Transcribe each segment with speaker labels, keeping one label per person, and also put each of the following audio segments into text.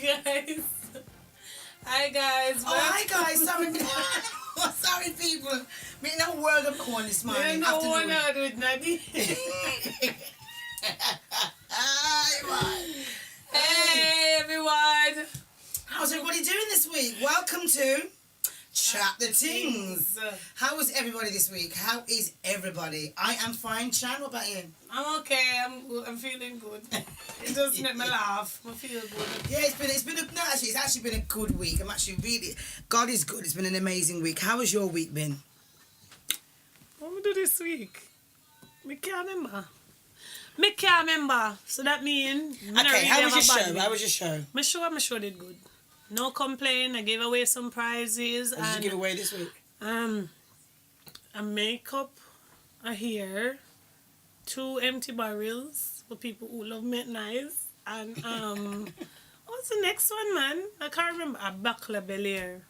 Speaker 1: guys. Hi guys.
Speaker 2: Oh, hi guys. Sorry, sorry people. Making a world of corn this morning.
Speaker 1: No one out with Nadine.
Speaker 2: Hi, man.
Speaker 1: Hey everyone.
Speaker 2: How's everybody doing this week? Welcome to Chat the Tings. How was everybody this week? How is everybody? I am fine. Chan, what about you?
Speaker 1: I'm okay. I'm feeling good. It just made me laugh. I feel good.
Speaker 2: Yeah, it's actually been a good week. I'm actually really, God is good. It's been an amazing week. How has your week been?
Speaker 1: What we do this week? Me can't remember. So that means
Speaker 2: Okay, how was your show? How was your show?
Speaker 1: My show did good. No complaint. I gave away some prizes.
Speaker 2: What did you give away this week?
Speaker 1: A makeup, a hair, 2 empty barrels for people who love make nice, and what's the next one, man? I can't remember. A Bakla Belair.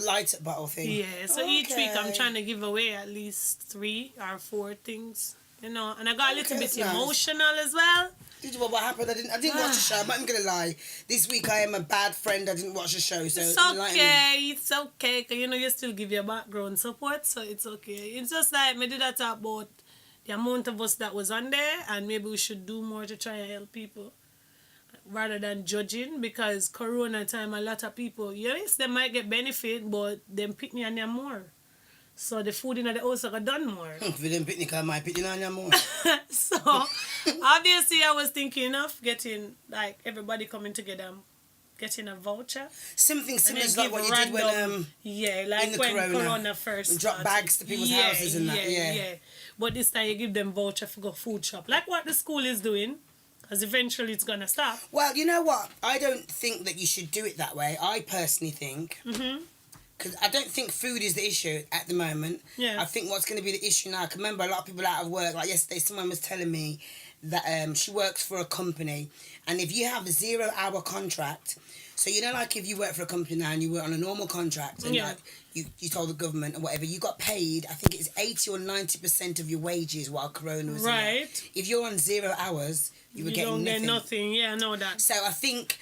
Speaker 2: Light bottle thing.
Speaker 1: Yeah. So each week I'm trying to give away at least 3 or 4 things. You know, and I got a little bit emotional as well.
Speaker 2: Did you? What happened? I didn't watch the show. I'm not even gonna lie. This week I am a bad friend. I didn't watch the show, so
Speaker 1: it's okay. It's okay. Cause you know you still give your background support, so it's okay. It's just like me did I talk about the amount of us that was on there, and maybe we should do more to try and help people rather than judging. Because Corona time, a lot of people, yes, they might get benefit, but them pick me on them more. So the food in the house got done more.
Speaker 2: If you didn't picnic, I might picnic on you more.
Speaker 1: So obviously I was thinking of getting like everybody coming together, getting a voucher.
Speaker 2: Something similar to like what you did when
Speaker 1: like when Corona first
Speaker 2: drop bags to people's houses and that. Yeah.
Speaker 1: But this time you give them voucher for go food shop, like what the school is doing. Because eventually it's going to stop.
Speaker 2: Well, you know what? I don't think that you should do it that way. I personally think. Because I don't think food is the issue at the moment.
Speaker 1: Yeah.
Speaker 2: I think what's going to be the issue now, I can remember a lot of people out of work. Like yesterday, someone was telling me that she works for a company. And if you have a 0-hour contract, so you know like if you work for a company now and you work on a normal contract and like you told the government or whatever, you got paid, I think it's 80 or 90% of your wages while Corona was in there. If you're on 0 hours, you were getting nothing.
Speaker 1: You don't get nothing. Yeah, I know that.
Speaker 2: So I think...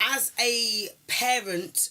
Speaker 2: As a parent,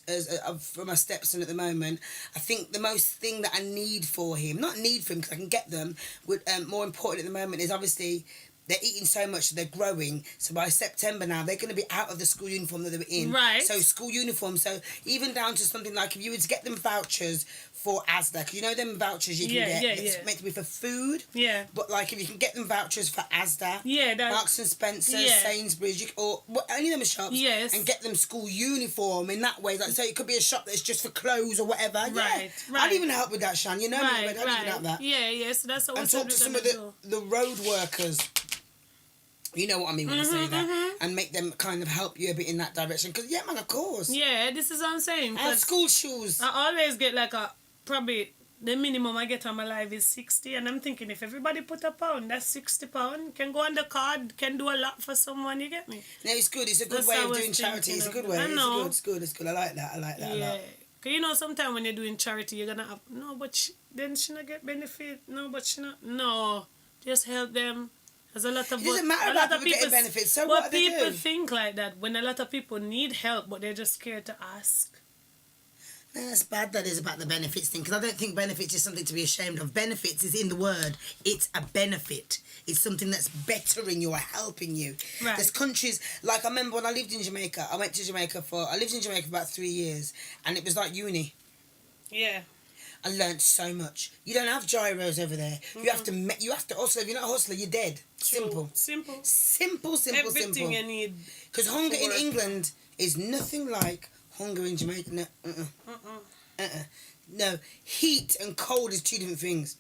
Speaker 2: for my stepson at the moment, I think the most thing that I need for him, not need for him because I can get them, would more important at the moment is obviously they're eating so much, so they're growing. So by September now, they're going to be out of the school uniform that they were in.
Speaker 1: Right.
Speaker 2: So school uniform. So even down to something like if you were to get them vouchers for Asda, because you know them vouchers you can get. It's meant to be for food.
Speaker 1: Yeah.
Speaker 2: But like if you can get them vouchers for Asda, Marks and Spencer, Sainsbury's, or any of them shops, and get them school uniform in that way. Like so, it could be a shop that's just for clothes or whatever. Right. I'd even help with that, Shan. You know me, I'd even help that.
Speaker 1: Yeah. So that's what
Speaker 2: and talk to some of the road workers. You know what I mean when I say that. And make them kind of help you a bit in that direction. Because, yeah, man, of course.
Speaker 1: Yeah, this is what I'm saying.
Speaker 2: And school shoes.
Speaker 1: I always get like probably the minimum I get on my life is 60. And I'm thinking if everybody put £1, that's £60. Can go on the card, can do a lot for someone, you get me?
Speaker 2: No, it's good. It's a good way of doing charity. It's a good way.
Speaker 1: I know.
Speaker 2: It's good. I like that a lot.
Speaker 1: Because you know, sometimes when you're doing charity, you're going to have, no, but then she not get benefit. No, but she not. No, just help them. There's a lot of...
Speaker 2: It doesn't matter about people getting benefits, so what do they do?
Speaker 1: But people think like that when a lot of people need help, but they're just scared to ask.
Speaker 2: No, that's bad that is about the benefits thing, because I don't think benefits is something to be ashamed of. Benefits is in the word. It's a benefit. It's something that's bettering you or helping you.
Speaker 1: Right.
Speaker 2: There's countries, like I remember when I lived in Jamaica, I lived in Jamaica for about 3 years, and it was like uni.
Speaker 1: Yeah.
Speaker 2: I learned so much. You don't have gyros over there. You have to also, if you're not a hustler, you're dead. Simple.
Speaker 1: Everything you need.
Speaker 2: Because hunger in England is nothing like hunger in Jamaica. No, heat and cold is 2 different things.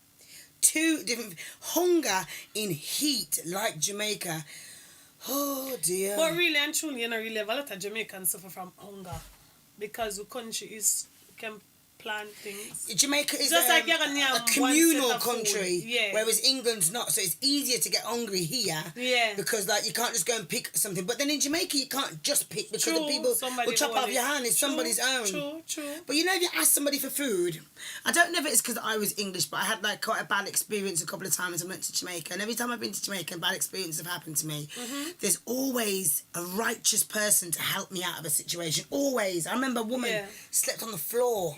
Speaker 2: 2 different... Hunger in heat, like Jamaica. Oh, dear.
Speaker 1: But really and truly, you know, really have a lot of Jamaicans suffer from hunger. Because the country plant things.
Speaker 2: Jamaica is
Speaker 1: Just like you're gonna
Speaker 2: a
Speaker 1: have one
Speaker 2: communal
Speaker 1: set of food.
Speaker 2: country,
Speaker 1: Yeah.
Speaker 2: whereas England's not. So it's easier to get hungry here,
Speaker 1: Yeah.
Speaker 2: because like you can't just go and pick something. But then in Jamaica you can't just pick, because
Speaker 1: True,
Speaker 2: the people
Speaker 1: somebody
Speaker 2: will chop
Speaker 1: own
Speaker 2: off
Speaker 1: it.
Speaker 2: your hand. It's
Speaker 1: True,
Speaker 2: somebody's own.
Speaker 1: True.
Speaker 2: But you know, if you ask somebody for food, I don't know if it's because I was English, but I had like quite a bad experience a couple of times I went to Jamaica, and every time I've been to Jamaica, bad experiences have happened to me. There's always a righteous person to help me out of a situation. Always. I remember a woman slept on the floor.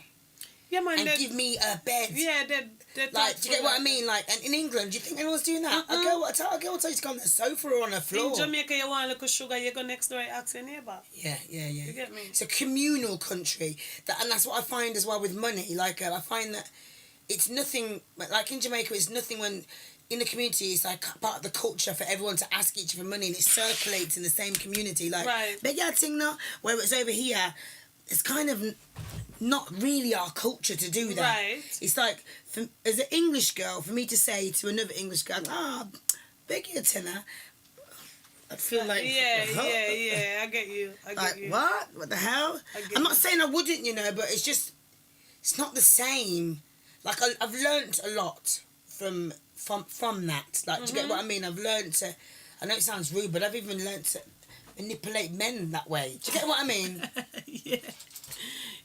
Speaker 1: Yeah, man.
Speaker 2: And give me a bed.
Speaker 1: Yeah, they
Speaker 2: like, do you get what I mean? Like, and in England, do you think anyone's doing that? A girl will tell you to go on the sofa or on the floor.
Speaker 1: In Jamaica, you want a little sugar, you go next door and ask your neighbour.
Speaker 2: Yeah.
Speaker 1: You get me?
Speaker 2: It's a communal country, and that's what I find as well with money. Like, I find that it's nothing. Like in Jamaica, it's nothing when. In the community, it's like part of the culture for everyone to ask each other for money, and it circulates in the same community. Like, but yeah, thing now, where it's over here, it's kind of not really our culture to do that.
Speaker 1: Right.
Speaker 2: It's like, as an English girl, for me to say to another English girl, beg your tenner, I'd feel like...
Speaker 1: Yeah, I get you.
Speaker 2: Like, what? What the hell? I'm not saying I wouldn't, but it's just, it's not the same. Like, I've learnt a lot from that. Like, do you get what I mean? I've learnt to... I know it sounds rude, but I've even learnt to manipulate men that way. Do you get what I mean?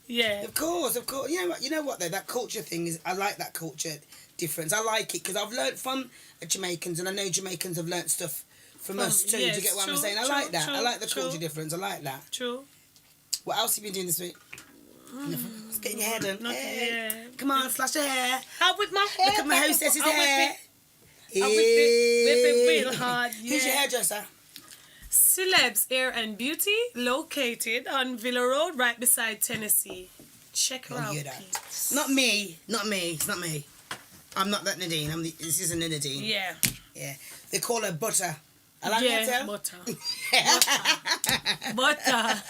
Speaker 1: Yeah.
Speaker 2: Of course. You know what though? That culture thing is. I like that culture difference. I like it because I've learnt from Jamaicans, and I know Jamaicans have learnt stuff from us too.
Speaker 1: Yes,
Speaker 2: do you get what I'm saying? I like that. I like the culture difference. I like that.
Speaker 1: True.
Speaker 2: What else have you been doing this week? It's getting your hair done.
Speaker 1: Yeah.
Speaker 2: Come on, slash your hair.
Speaker 1: Out with my hair.
Speaker 2: Look at my hostess's hair.
Speaker 1: Whip it real hard. Yeah.
Speaker 2: Who's your hairdresser?
Speaker 1: Celebs Hair and Beauty, located on Villa Road, right beside Tennessee. Check her out, please.
Speaker 2: Not me. It's not me. I'm not that Nadine. This isn't a Nadine.
Speaker 1: Yeah.
Speaker 2: They call her Butter. I like that.
Speaker 1: Butter.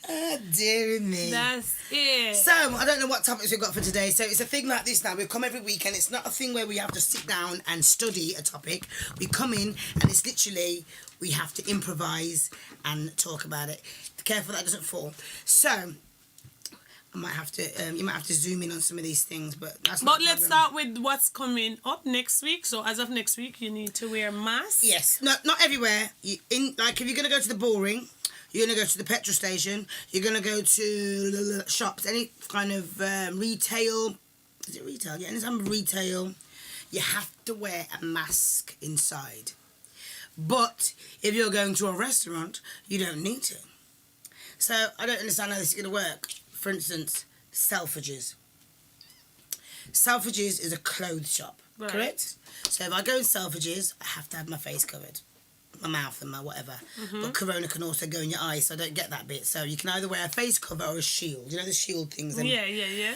Speaker 2: Oh, dear me.
Speaker 1: That's it.
Speaker 2: So, I don't know what topics we've got for today. So, it's a thing like this now. We come every week, and it's not a thing where we have to sit down and study a topic. We come in, and it's literally, we have to improvise and talk about it. Be careful that doesn't fall. So, I might have to, you might have to zoom in on some of these things, but that's not a
Speaker 1: let's
Speaker 2: problem.
Speaker 1: start with what's coming up next week. So, as of next week, you need to wear masks.
Speaker 2: Yes. No, not everywhere. Like, if you're going to go to the Bullring, you're going to go to the petrol station, you're going to go to the shops, any kind of retail. Is it retail? Yeah, any kind of retail. You have to wear a mask inside. But if you're going to a restaurant, you don't need to. So I don't understand how this is going to work. For instance, Selfridges. Selfridges is a clothes shop, correct? So if I go in Selfridges, I have to have my face covered. My mouth and my whatever. But corona can also go in your eyes, so I don't get that bit. So you can either wear a face cover or a shield. You know the shield things?
Speaker 1: Yeah.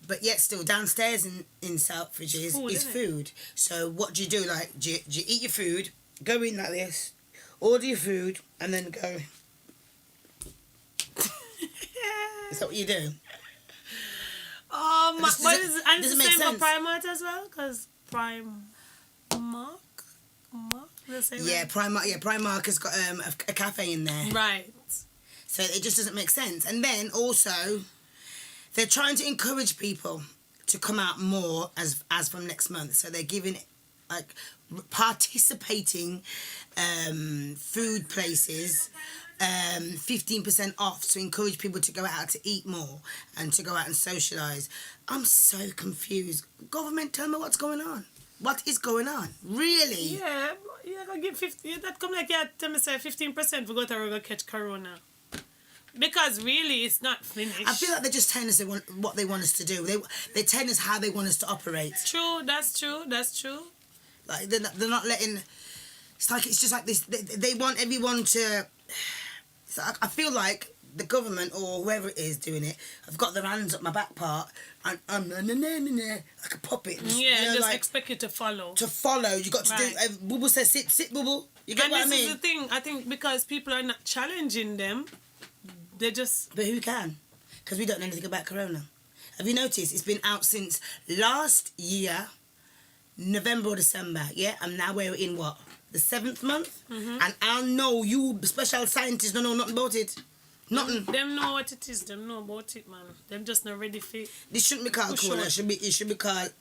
Speaker 2: But yet still, downstairs in Selfridges is food. So what do you do? Like, do you eat your food, go in like this, order your food, and then go... Is that what you do?
Speaker 1: But it's the same
Speaker 2: sense.
Speaker 1: for Primark as well? Because Primark?
Speaker 2: Primark has got a cafe in there.
Speaker 1: Right.
Speaker 2: So it just doesn't make sense. And then also, they're trying to encourage people to come out more as from next month. So they're giving, like, participating food places 15% off to encourage people to go out to eat more and to go out and socialise. I'm so confused. Government, tell me what's going on. What is going on? Really?
Speaker 1: Yeah, you're going to give 50. That come like you tell me say 15% we go to catch corona. Because really, it's not finished.
Speaker 2: I feel like they're just telling us what they want us to do. They're telling us how they want us to operate.
Speaker 1: True, that's true.
Speaker 2: Like, they're not letting... It's just like this. They want everyone to... So I feel like the government or whoever it is doing it have got their hands up my back part and like a puppet.
Speaker 1: Yeah, just expect you to follow.
Speaker 2: To follow, you got to do. Bubble says sit, bubble. You get what I mean?
Speaker 1: And this is the thing. I think because people are not challenging them, they just.
Speaker 2: But who can? Because we don't know anything about corona. Have you noticed? It's been out since last year, November or December. Yeah, and now we're in what? The 7th month? And I know you special scientists don't know nothing about it. Nothing.
Speaker 1: Them know what it is. Them know about it, man. Them just not ready for it.
Speaker 2: This shouldn't be called cool. It should be called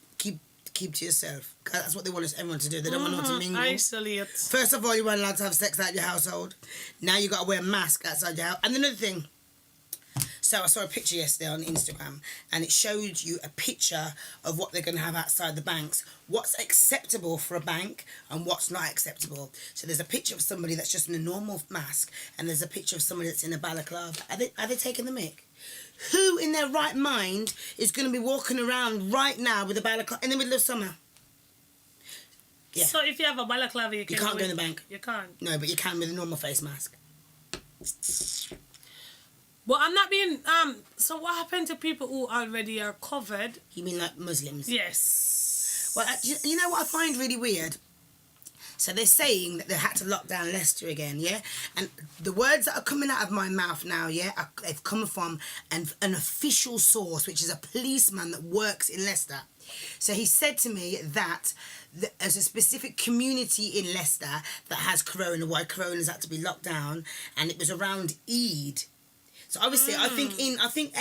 Speaker 2: keep to yourself. 'Cause that's what they want everyone to do. They don't want no to mingle.
Speaker 1: Isolate.
Speaker 2: First of all, you weren't allowed to have sex outside your household. Now you got to wear a mask outside your house. And another thing. So I saw a picture yesterday on Instagram, and it showed you a picture of what they're going to have outside the banks. What's acceptable for a bank and what's not acceptable. So there's a picture of somebody that's just in a normal mask, and there's a picture of somebody that's in a balaclava. Are they taking the mick? Who in their right mind is going to be walking around right now with a balaclava in the middle of summer? Yeah.
Speaker 1: So if you have a balaclava, you
Speaker 2: can't go in the bank.
Speaker 1: You can't.
Speaker 2: No, but you can with a normal face mask.
Speaker 1: But I'm not being so what happened to people who already are covered?
Speaker 2: You mean like Muslims?
Speaker 1: Yes.
Speaker 2: Well, you know what I find really weird? So they're saying that they had to lock down Leicester again, yeah? And the words that are coming out of my mouth now, yeah, they've come from an official source, which is a policeman that works in Leicester. So he said to me that there's a specific community in Leicester that has corona, why corona's had to be locked down, and it was around Eid. So obviously, I think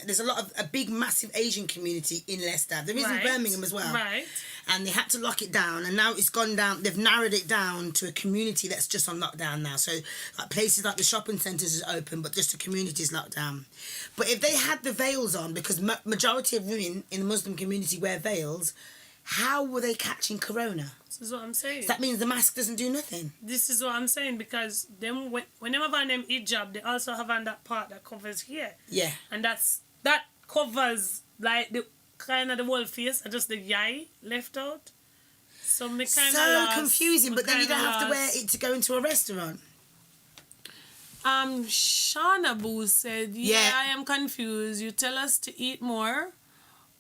Speaker 2: there's a big, massive Asian community in Leicester. There is in Birmingham as well.
Speaker 1: Right.
Speaker 2: And they had to lock it down, and now it's gone down. They've narrowed it down to a community that's just on lockdown now. So like places like the shopping centres is open, but just the community is locked down. But if they had the veils on, because majority of women in the Muslim community wear veils, how were they catching corona?
Speaker 1: This is what I'm saying.
Speaker 2: So that means the mask doesn't do nothing.
Speaker 1: This is what I'm saying, because them when them have on them hijab, they also have on that part that covers here.
Speaker 2: Yeah.
Speaker 1: And that covers like the kind of the whole face and just the eye left out. So me kind of
Speaker 2: so confusing, but then you don't have to wear it to go into a restaurant.
Speaker 1: Shauna Boo said, yeah, I am confused. You tell us to eat more,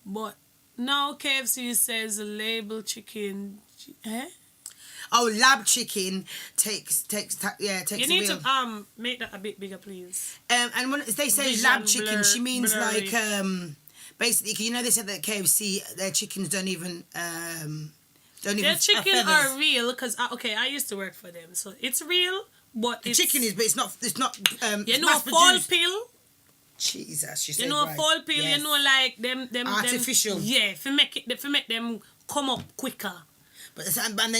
Speaker 1: but now KFC says label chicken.
Speaker 2: Oh, lab chicken takes
Speaker 1: You need to make that a bit bigger, please.
Speaker 2: And when they say
Speaker 1: Vision
Speaker 2: lab chicken, she means
Speaker 1: blurry.
Speaker 2: like basically, you know, they said that KFC their chickens don't even
Speaker 1: their chicken are real because I used to work for them, so it's real. But
Speaker 2: the chicken is, but it's not.
Speaker 1: You know, fall pill.
Speaker 2: Jesus, she said.
Speaker 1: You know,
Speaker 2: right.
Speaker 1: fall pill.
Speaker 2: Yes.
Speaker 1: You know, like them
Speaker 2: artificial.
Speaker 1: If you make them come up quicker.
Speaker 2: But
Speaker 1: so them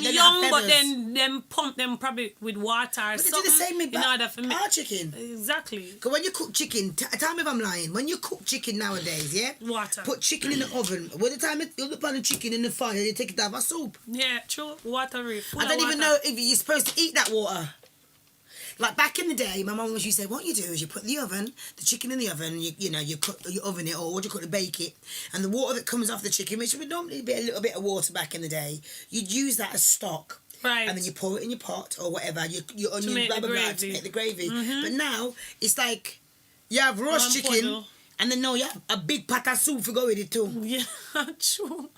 Speaker 1: young, but then them pump them probably with water or
Speaker 2: but
Speaker 1: something.
Speaker 2: They do the same with
Speaker 1: our
Speaker 2: chicken.
Speaker 1: Exactly.
Speaker 2: Because when you cook chicken, tell me if I'm lying. When you cook chicken nowadays, yeah,
Speaker 1: water.
Speaker 2: Put chicken in the oven. By the time you put the chicken in the fire, you take it out of a soup.
Speaker 1: Yeah, true. Watery.
Speaker 2: I don't even know if you're supposed to eat that water. Like back in the day, my mum used to say, what you do is you put the chicken in the oven, you cook, you oven it, or what do you call it, bake it, and the water that comes off the chicken, which would normally be a little bit of water back in the day, you'd use that as stock.
Speaker 1: Right.
Speaker 2: And then you pour it in your pot or whatever, you onion, blah, blah, blah, to make the gravy.
Speaker 1: Mm-hmm.
Speaker 2: But now, it's like, you have roast chicken, and then now you have a big pot of soup to go with it too.
Speaker 1: Yeah, true.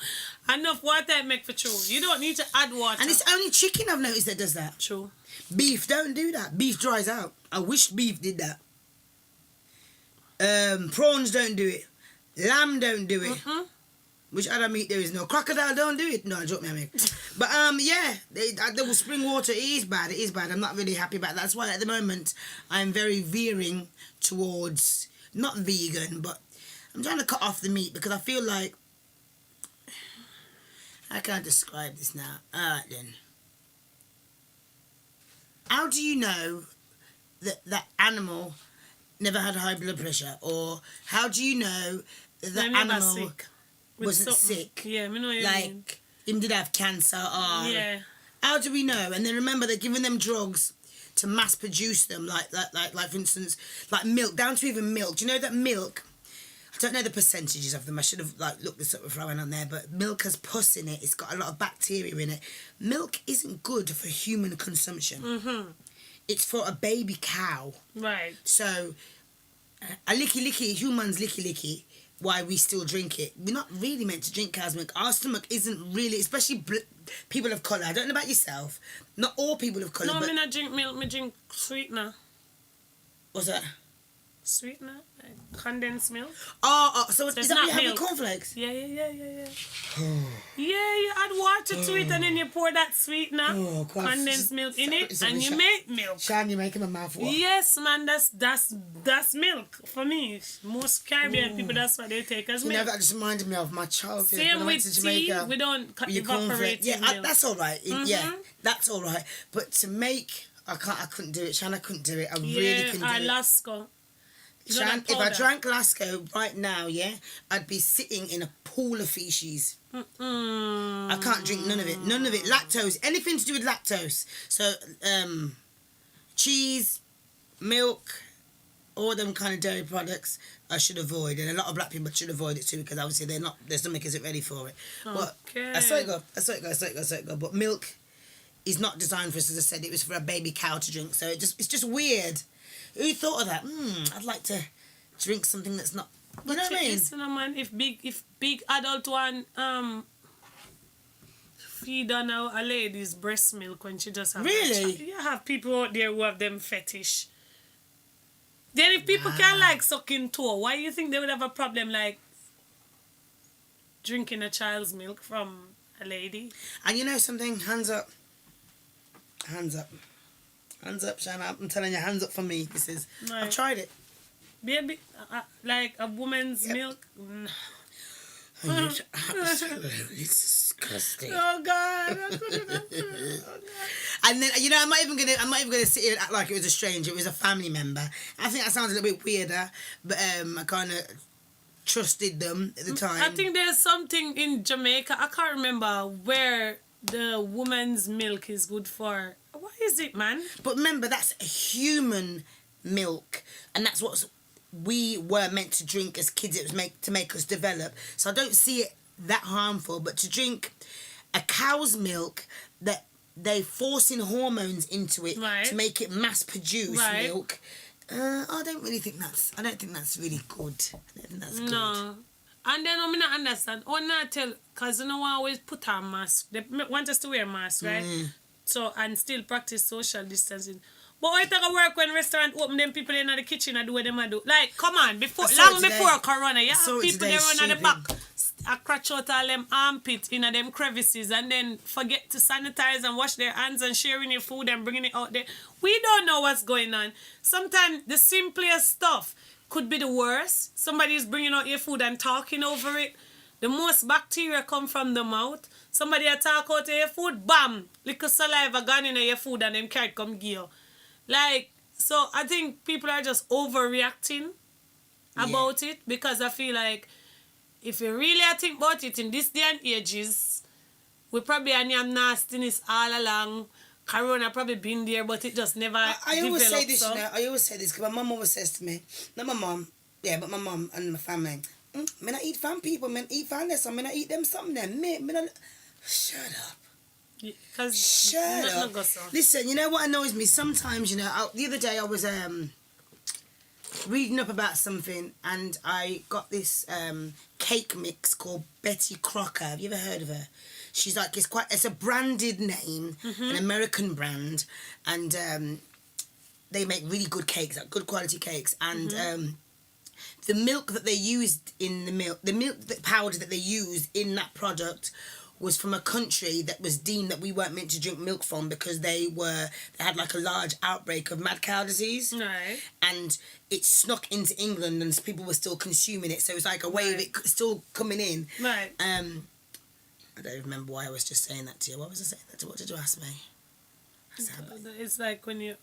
Speaker 1: Enough water make for true. You don't need to add water.
Speaker 2: And it's only chicken I've noticed that does that.
Speaker 1: True.
Speaker 2: Beef don't do that. Beef dries out. I wish beef did that. Prawns don't do it. Lamb don't do it.
Speaker 1: Mm-hmm.
Speaker 2: Which other meat there is no. Crocodile don't do it. No, I joke me, I mean. But yeah, the spring water is bad. It is bad. I'm not really happy about that. That's why at the moment I'm very veering towards not vegan, but I'm trying to cut off the meat because I feel like, how can I describe this now? Alright then. How do you know that that animal never had high blood pressure? Or how do you know that the animal wasn't sick?
Speaker 1: Yeah, me know what you mean.
Speaker 2: Him did have cancer or...
Speaker 1: Yeah.
Speaker 2: How do we know? And then remember, they're giving them drugs to mass produce them, like for instance, like milk, down to even milk. Do you know that milk... I don't know the percentages of them. I should have looked this up before I went on there. But milk has pus in it. It's got a lot of bacteria in it. Milk isn't good for human consumption.
Speaker 1: Mm-hmm.
Speaker 2: It's for a baby cow.
Speaker 1: Right.
Speaker 2: So, a licky, humans licky, why we still drink it. We're not really meant to drink cow's milk. Our stomach isn't really, especially people of colour. I don't know about yourself. Not all people of colour.
Speaker 1: No, I not drink milk. I drink sweetener.
Speaker 2: What's that?
Speaker 1: Sweetener, like condensed milk.
Speaker 2: So is
Speaker 1: it's
Speaker 2: that what
Speaker 1: not
Speaker 2: you have with
Speaker 1: milk.
Speaker 2: cornflakes?
Speaker 1: Yeah. Yeah, you add water to it and then you pour that sweetener,
Speaker 2: Oh, God.
Speaker 1: condensed milk in it,
Speaker 2: Sorry,
Speaker 1: and you
Speaker 2: Shan.
Speaker 1: make milk.
Speaker 2: Shan, you're making my mouth water.
Speaker 1: Yes, man, that's milk for me. Most Caribbean people, that's what they take as
Speaker 2: You know,
Speaker 1: milk.
Speaker 2: that just reminded me of my childhood when
Speaker 1: Same
Speaker 2: I went
Speaker 1: with
Speaker 2: to
Speaker 1: tea,
Speaker 2: Jamaica.
Speaker 1: we don't
Speaker 2: with your cornflakes.
Speaker 1: evaporate
Speaker 2: Yeah,
Speaker 1: milk.
Speaker 2: that's all right. Yeah, that's all right. But to make, I couldn't do it. Shan, I couldn't do it. I really couldn't do it.
Speaker 1: Alaska.
Speaker 2: Shan, if I drank Lasco right now, yeah, I'd be sitting in a pool of feces. I can't drink none of it. None of it. Lactose. Anything to do with lactose. So, cheese, milk, all them kind of dairy products I should avoid. And a lot of black people should avoid it too because obviously their stomach isn't ready for it. But I saw it go. But milk is not designed for us, as I said. It was for a baby cow to drink. So it's just weird. Who thought of that? I'd like to drink something that's not. You know what I mean?
Speaker 1: Listen, man, if big adult one feed on a lady's breast milk when she just have
Speaker 2: Really?
Speaker 1: You have people out there who have them fetish. Then if people can't like sucking toe, why do you think they would have a problem like drinking a child's milk from a lady?
Speaker 2: And you know something? Hands up. Hands up. Hands up, Shanna. I'm telling you, hands up for me. This is.
Speaker 1: Right.
Speaker 2: I've tried it.
Speaker 1: Baby, like a woman's milk.
Speaker 2: It's disgusting.
Speaker 1: Oh God! I couldn't.
Speaker 2: And then I'm not even gonna sit here and act like it was a stranger. It was a family member. I think that sounds a little bit weirder, but I kind of trusted them at the time.
Speaker 1: I think there's something in Jamaica. I can't remember where the woman's milk is good for. What is it, man?
Speaker 2: But remember, that's a human milk, and that's what we were meant to drink as kids. It was to make us develop. So I don't see it that harmful. But to drink a cow's milk that they forcing hormones into it to make it mass-produced milk, I don't think that's really good. I don't think that's good.
Speaker 1: No. And then I'm not understand. Or not tell, because you know I always put on mask. They want us to wear mask, right? So, and still practice social distancing. But why take a work when restaurant open, them people in the kitchen and do what them do? Like, come on, before Corona, yeah, people they run at the back, I crutch out all them armpits in them crevices and then forget to sanitize and wash their hands and sharing your food and bringing it out there. We don't know what's going on. Sometimes the simplest stuff could be the worst. Somebody's bringing out your food and talking over it. The most bacteria come from the mouth. Somebody attack out your food, bam! Little saliva gone in your food and them can't come give you. Like, so I think people are just overreacting about it because I feel like if you really think about it in this day and ages, we probably have nastiness all along. Corona probably been there, but it just never
Speaker 2: I always say this,
Speaker 1: so.
Speaker 2: I always say this because my mum always says to me, not my mum, but my mum and my family, me not eat fan people, me eat fan this, me not eat them something then. Me not... Shut up. Shut up. Listen, you know what annoys me? Sometimes, the other day I was reading up about something and I got this cake mix called Betty Crocker. Have you ever heard of her? She's like, it's a branded name, an American brand, and they make really good cakes, like good quality cakes, and the milk that they used in the powder that they used in that product was from a country that was deemed that we weren't meant to drink milk from because they had like a large outbreak of mad cow disease.
Speaker 1: Right.
Speaker 2: And it snuck into England and people were still consuming it. So it was like a way of it still coming in.
Speaker 1: Right.
Speaker 2: I don't remember why I was just saying that to you. What was I saying that to? What did you ask me?
Speaker 1: It's like when you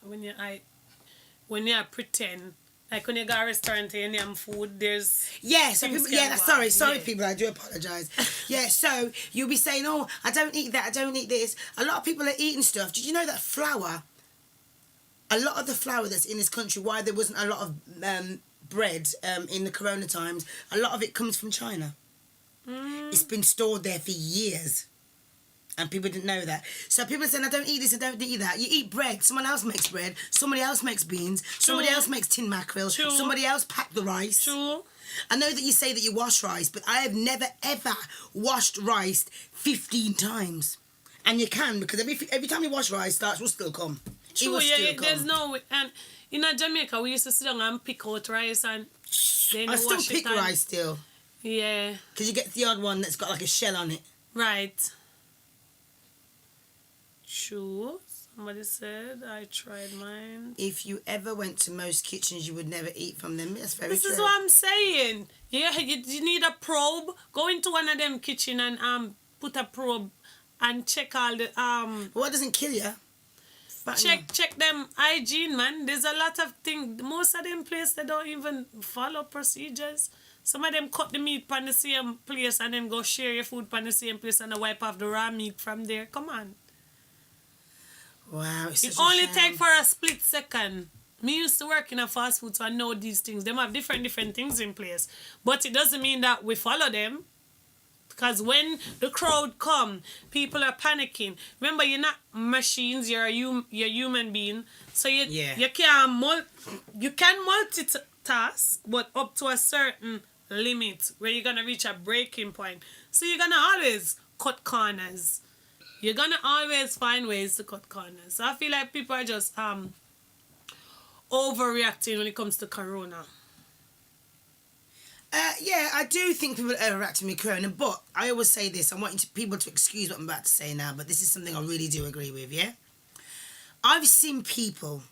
Speaker 1: pretend. Like when you go to a restaurant and you have food, there's... Sorry people, I do apologise. So you'll be saying, oh, I don't eat that, I don't eat this. A lot of people are eating stuff. Did you know that flour, a lot of the flour that's in this country, why there wasn't a lot of bread in the corona times, a lot of it comes from China. It's been stored there for years. And people didn't know that. So people are saying, I don't eat this, I don't eat that. You eat bread. Someone else makes bread. Somebody else makes beans. Somebody else makes tin mackerel. Somebody else packed the rice. I know that you say that you wash rice, but I have never, ever washed rice 15 times. And you can, because every time you wash rice, starch will still come. True,
Speaker 2: will
Speaker 1: yeah,
Speaker 2: still come.
Speaker 1: there's no way. And in Jamaica, we used to sit down and pick out rice and then
Speaker 2: I still
Speaker 1: wash
Speaker 2: pick
Speaker 1: it and,
Speaker 2: rice still.
Speaker 1: Yeah,
Speaker 2: Because you get the odd one that's got like a shell on it.
Speaker 1: right. True. Somebody said I tried mine.
Speaker 2: If you ever went to most kitchens, you would never eat from them. That's very
Speaker 1: This
Speaker 2: true.
Speaker 1: is what I'm saying. Yeah, you need a probe. Go into one of them kitchen and put a probe and check all the
Speaker 2: What doesn't kill you?
Speaker 1: check them hygiene, man. There's a lot of things. Most of them places they don't even follow procedures. Some of them cut the meat on the same place and then go share your food on the same place and wipe off the raw meat from there. Come on.
Speaker 2: Wow, it's
Speaker 1: It
Speaker 2: such a
Speaker 1: only
Speaker 2: shame.
Speaker 1: take for a split second. Me used to work in a fast food, so I know these things. Them have different things in place. But it doesn't mean that we follow them. Because when the crowd come, people are panicking. Remember, you're not machines, you're a human being. So you can multitask, but up to a certain limit where you're going to reach a breaking point. So you're going to always cut corners. You're going to always find ways to cut corners. So I feel like people are just overreacting when it comes to Corona.
Speaker 2: Yeah, I do think people are overreacting with Corona, but I always say this. I want people to excuse what I'm about to say now, but this is something I really do agree with, yeah? I've seen people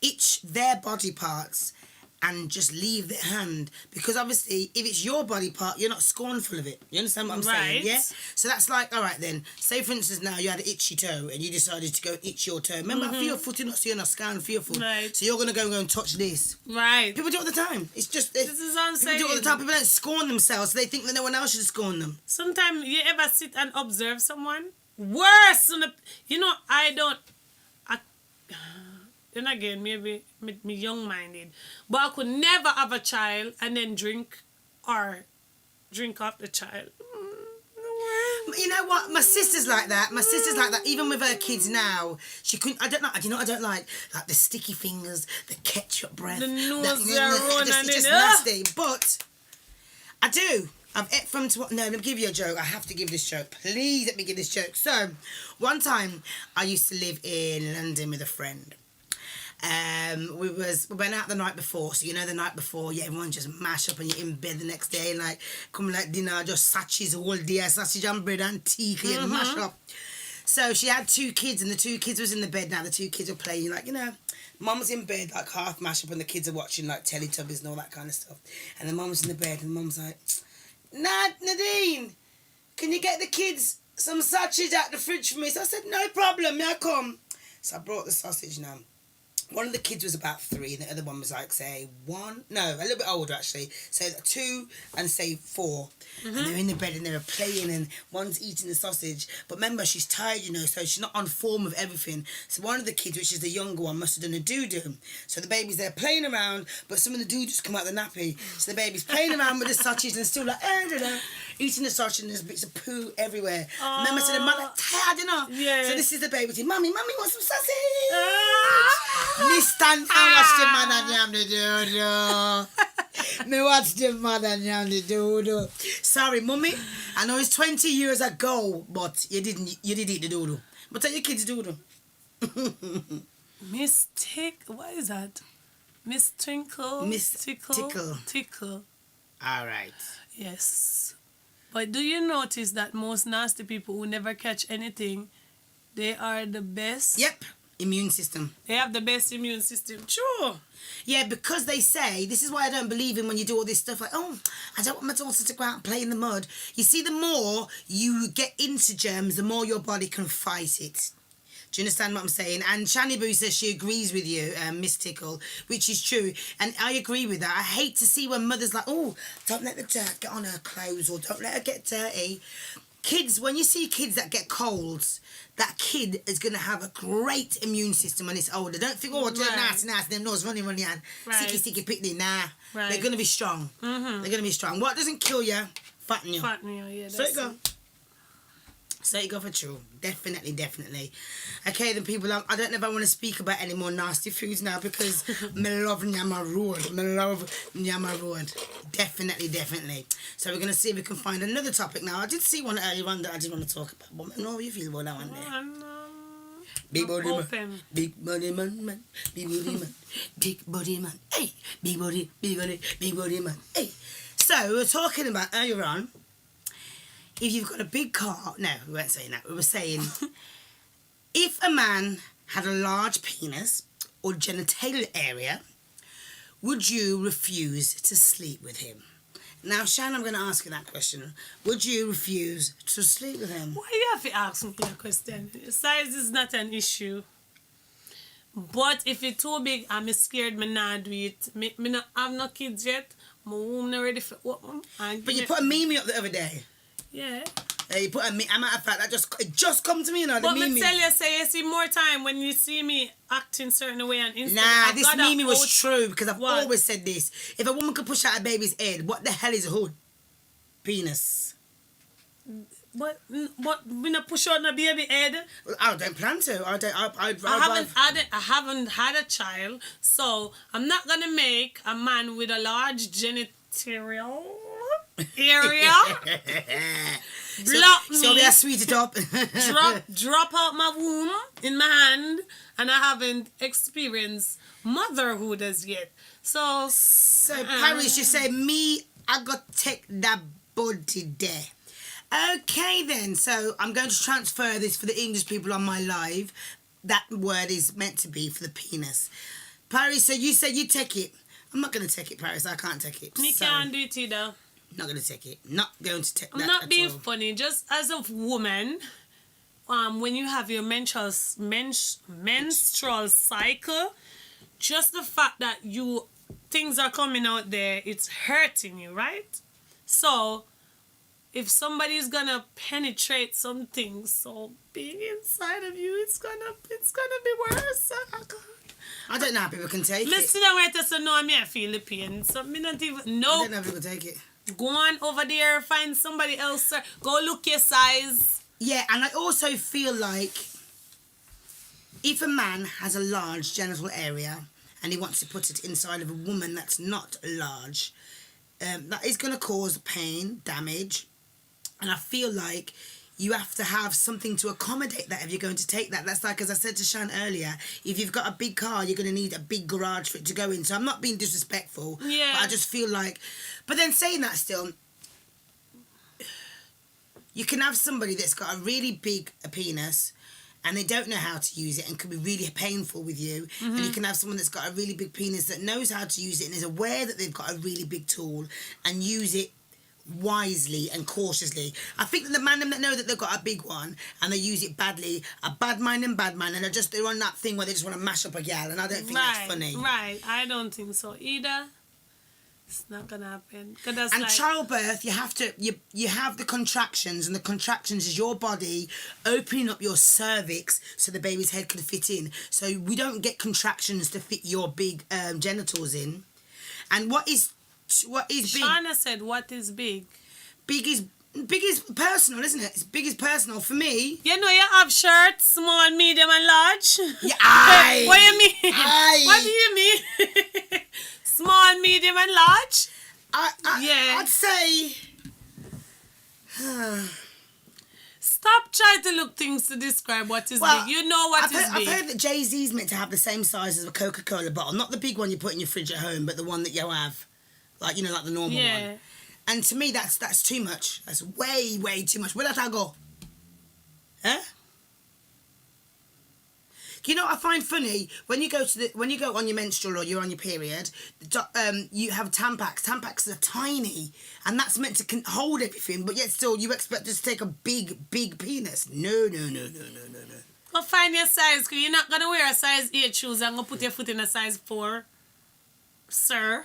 Speaker 2: itch their body parts and just leave their hand because obviously if it's your body part, you're not scornful of it. You understand what I'm saying? Yeah? So that's like, all right then, say for instance now you had an itchy toe and you decided to go itch your toe. Remember, for your foot, you're not seeing a scan for your foot.
Speaker 1: Right.
Speaker 2: So you're going to go and touch this.
Speaker 1: Right.
Speaker 2: People do it all the time. It's just...
Speaker 1: This is what I'm saying.
Speaker 2: People do it all the time. People don't scorn themselves. So they think that no one else should scorn them.
Speaker 1: Sometimes you ever sit and observe someone? Worse! Then again, maybe me young-minded. But I could never have a child and then drink off the child.
Speaker 2: You know what? My sister's like that. Even with her kids now, she couldn't. I don't know. You know what I don't like? Like the sticky fingers, the ketchup breath.
Speaker 1: The nose running.
Speaker 2: It's just nasty. But I do. Let me give you a joke. I have to give this joke. Please let me give this joke. So, one time I used to live in London with a friend. We went out the night before, so you know the night before, yeah, everyone just mash up and you're in bed the next day, like come like dinner, just sachets all day, sausage and bread and tea, you mash up. So she had 2 kids and the 2 kids was in the bed now. The 2 kids were playing, like, you know, mum's in bed like half mash up and the kids are watching like Teletubbies and all that kind of stuff. And the mum's in the bed and mum's like, Nadine, can you get the kids some sausage out the fridge for me? So I said, no problem, I come. So I brought the sausage now. One of the kids was about 3 and the other one was like, say, a little bit older actually. So 2 and say 4. And they're in the bed and they're playing and one's eating the sausage. But remember, she's tired, you know, so she's not on form of everything. So one of the kids, which is the younger one, must have done a doo-doo. So the baby's there playing around, but some of the doo-doos come out the nappy. So the baby's playing around with the sausage and still like, eating the sausage and there's bits of poo everywhere. Remember, so the mother, tired, you know?
Speaker 1: Yeah.
Speaker 2: So this is the baby saying, Mummy, want some sausage? Me stand and watch the man and yam the doo-doo. Me watch the man and yam the doo-doo. Sorry, Mummy. I know it's 20 years ago, but you did eat the doo-doo. But tell your kids doo-doo.
Speaker 1: What is that? Miss Tickle. Tickle.
Speaker 2: All right.
Speaker 1: Yes. But do you notice that most nasty people who never catch anything, they are the best?
Speaker 2: Yep. Immune system.
Speaker 1: They have the best immune system. True.
Speaker 2: Yeah, because they say, this is why I don't believe in when you do all this stuff like, oh, I don't want my daughter to go out and play in the mud. You see, the more you get into germs, the more your body can fight it. Do you understand what I'm saying? And Shani Boo says she agrees with you, Miss Tickle, which is true. And I agree with that. I hate to see when mothers like, oh, don't let the dirt get on her clothes or don't let her get dirty. Kids, when you see kids that get colds, that kid is going to have a great immune system when it's older. Don't think, oh, nice, them nose running, and sticky, picnic. Nah, they're going to be strong. They're going to be strong. What doesn't kill you, fatten you.
Speaker 1: Yeah.
Speaker 2: So you go. So you go for true. Definitely. Okay, then people, I don't know if I want to speak about any more nasty foods now because me love Nyama Road. Definitely. So we're going to see if we can find another topic now. I did see one earlier on that I did want to talk about, but I know how you feel about that one there. Big body man.
Speaker 1: Open.
Speaker 2: Big body man. Big body man. Big body man. Hey. Big body man. Hey. So, we were talking about earlier on, if you've got a big car... No, we weren't saying that. We were saying, if a man had a large penis or genitalia area, would you refuse to sleep with him? Now, Shan, I'm going to ask you that question. Would you refuse to sleep with him?
Speaker 1: Why you have to ask me that question? Size is not an issue. But if it's too big, I'm scared me not do it. Me not have no kids yet. My womb not ready for open.
Speaker 2: But you put a meme up the other day.
Speaker 1: Yeah.
Speaker 2: You put a meme. As a matter of fact, it just come to me, you know.
Speaker 1: But
Speaker 2: The
Speaker 1: me
Speaker 2: meme.
Speaker 1: tell you, say you see more time when you see me acting certain way on Instagram.
Speaker 2: Nah, this meme was true because I've always said this. If a woman could push out a baby's head, what the hell is a hood? Penis.
Speaker 1: But we not push out no baby head.
Speaker 2: Well, I don't plan to.
Speaker 1: I haven't had a child, so I'm not gonna make a man with a large genital area block me.
Speaker 2: So we are sweet it up.
Speaker 1: drop out my womb in my hand, and I haven't experienced motherhood as yet. So
Speaker 2: Paris, you say me, I got to take that body there. Okay then, so I'm going to transfer this for the English people on my live. That word is meant to be for the penis. Paris, so you said you take it. I'm not going to take it, Paris. I can't take it.
Speaker 1: Me can't do it either.
Speaker 2: Not going to take it. Not going to take that
Speaker 1: I'm not
Speaker 2: at
Speaker 1: being
Speaker 2: all.
Speaker 1: funny. Just as a woman, when you have your menstrual cycle, just the fact that things are coming out there, it's hurting you, right? So if somebody's gonna penetrate something so big inside of you, it's gonna be worse.
Speaker 2: I don't know how people can take
Speaker 1: Listen,
Speaker 2: it.
Speaker 1: I want to know me I feel the pain. So me not even
Speaker 2: I don't know how people take it.
Speaker 1: Go on over there, find somebody else, sir. Go look your size.
Speaker 2: Yeah, and I also feel like if a man has a large genital area and he wants to put it inside of a woman that's not large, that is going to cause pain, damage. And I feel like you have to have something to accommodate that if you're going to take that. That's like, as I said to Shan earlier, if you've got a big car, you're going to need a big garage for it to go in. So I'm not being disrespectful.
Speaker 1: Yeah.
Speaker 2: But I just feel like... But then saying that still, you can have somebody that's got a really big penis and they don't know how to use it and can be really painful with you. Mm-hmm. And you can have someone that's got a really big penis that knows how to use it and is aware that they've got a really big tool and use it wisely and cautiously. I think that the man that know that they've got a big one and they use it badly are bad mind and they're on that thing where they just want to mash up a gal, and I don't think that's funny.
Speaker 1: Right, I don't think so either. It's not gonna happen.
Speaker 2: And childbirth, you have to you have the contractions, and the contractions is your body opening up your cervix so the baby's head can fit in. So we don't get contractions to fit your big genitals in. And what is big?
Speaker 1: Shauna said, what is big?
Speaker 2: Big is personal, isn't it? It's big is personal for me.
Speaker 1: You know, you have shirts, small, medium, and large.
Speaker 2: Yeah, aye.
Speaker 1: What do you mean?
Speaker 2: Aye.
Speaker 1: What do you mean? Small, medium, and large? Yeah.
Speaker 2: I'd say...
Speaker 1: Stop trying to look things to describe what is big. You know what is big.
Speaker 2: I've heard that Jay-Z's meant to have the same size as a Coca-Cola bottle. Not the big one you put in your fridge at home, but the one that you have. Like, like the normal one. And to me, that's too much. That's way, way too much. Where did I go? Huh? You know what I find funny? When you go on your menstrual or you're on your period, you have Tampax. Tampax are tiny, and that's meant to hold everything, but yet still you expect us to take a big, big penis. No.
Speaker 1: Go find your size, because you're not going to wear a size 8 shoes and go put your foot in a size 4. Sir.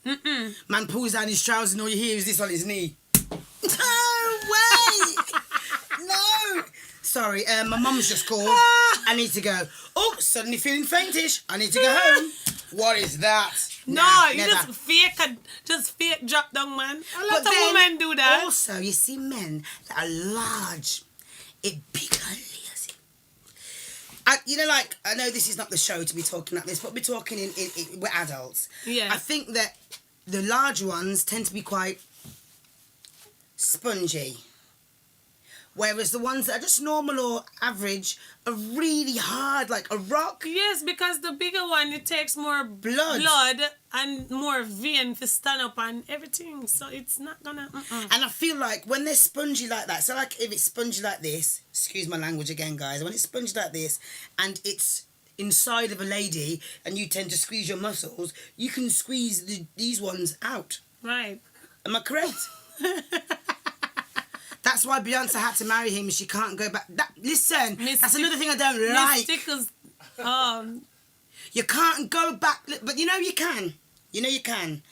Speaker 1: Mm-mm.
Speaker 2: Man pulls down his trousers and all you hear is this on his knee. No way! No! Sorry, my mum's just called. I need to go. Oh, suddenly feeling faintish. I need to go home. What is that?
Speaker 1: No, you just fake drop down, man. A lot of women do that.
Speaker 2: Also, you see men that are large. It big and lazy. I know this is not the show to be talking like this, but we're talking we're adults.
Speaker 1: Yeah.
Speaker 2: I think that the large ones tend to be quite spongy. Whereas the ones that are just normal or average are really hard, like a rock.
Speaker 1: Yes, because the bigger one, it takes more
Speaker 2: Blood.
Speaker 1: and more vein to stand up and everything. So it's not gonna...
Speaker 2: And I feel like when they're spongy like that, so like if it's spongy like this, excuse my language again, guys, when it's spongy like this and it's inside of a lady and you tend to squeeze your muscles, you can squeeze these ones out.
Speaker 1: Right.
Speaker 2: Am I correct? That's why Beyonce had to marry him. She can't go back. Listen, that's another thing I don't like.
Speaker 1: Tickles,
Speaker 2: you can't go back, but you know you can. You know you can.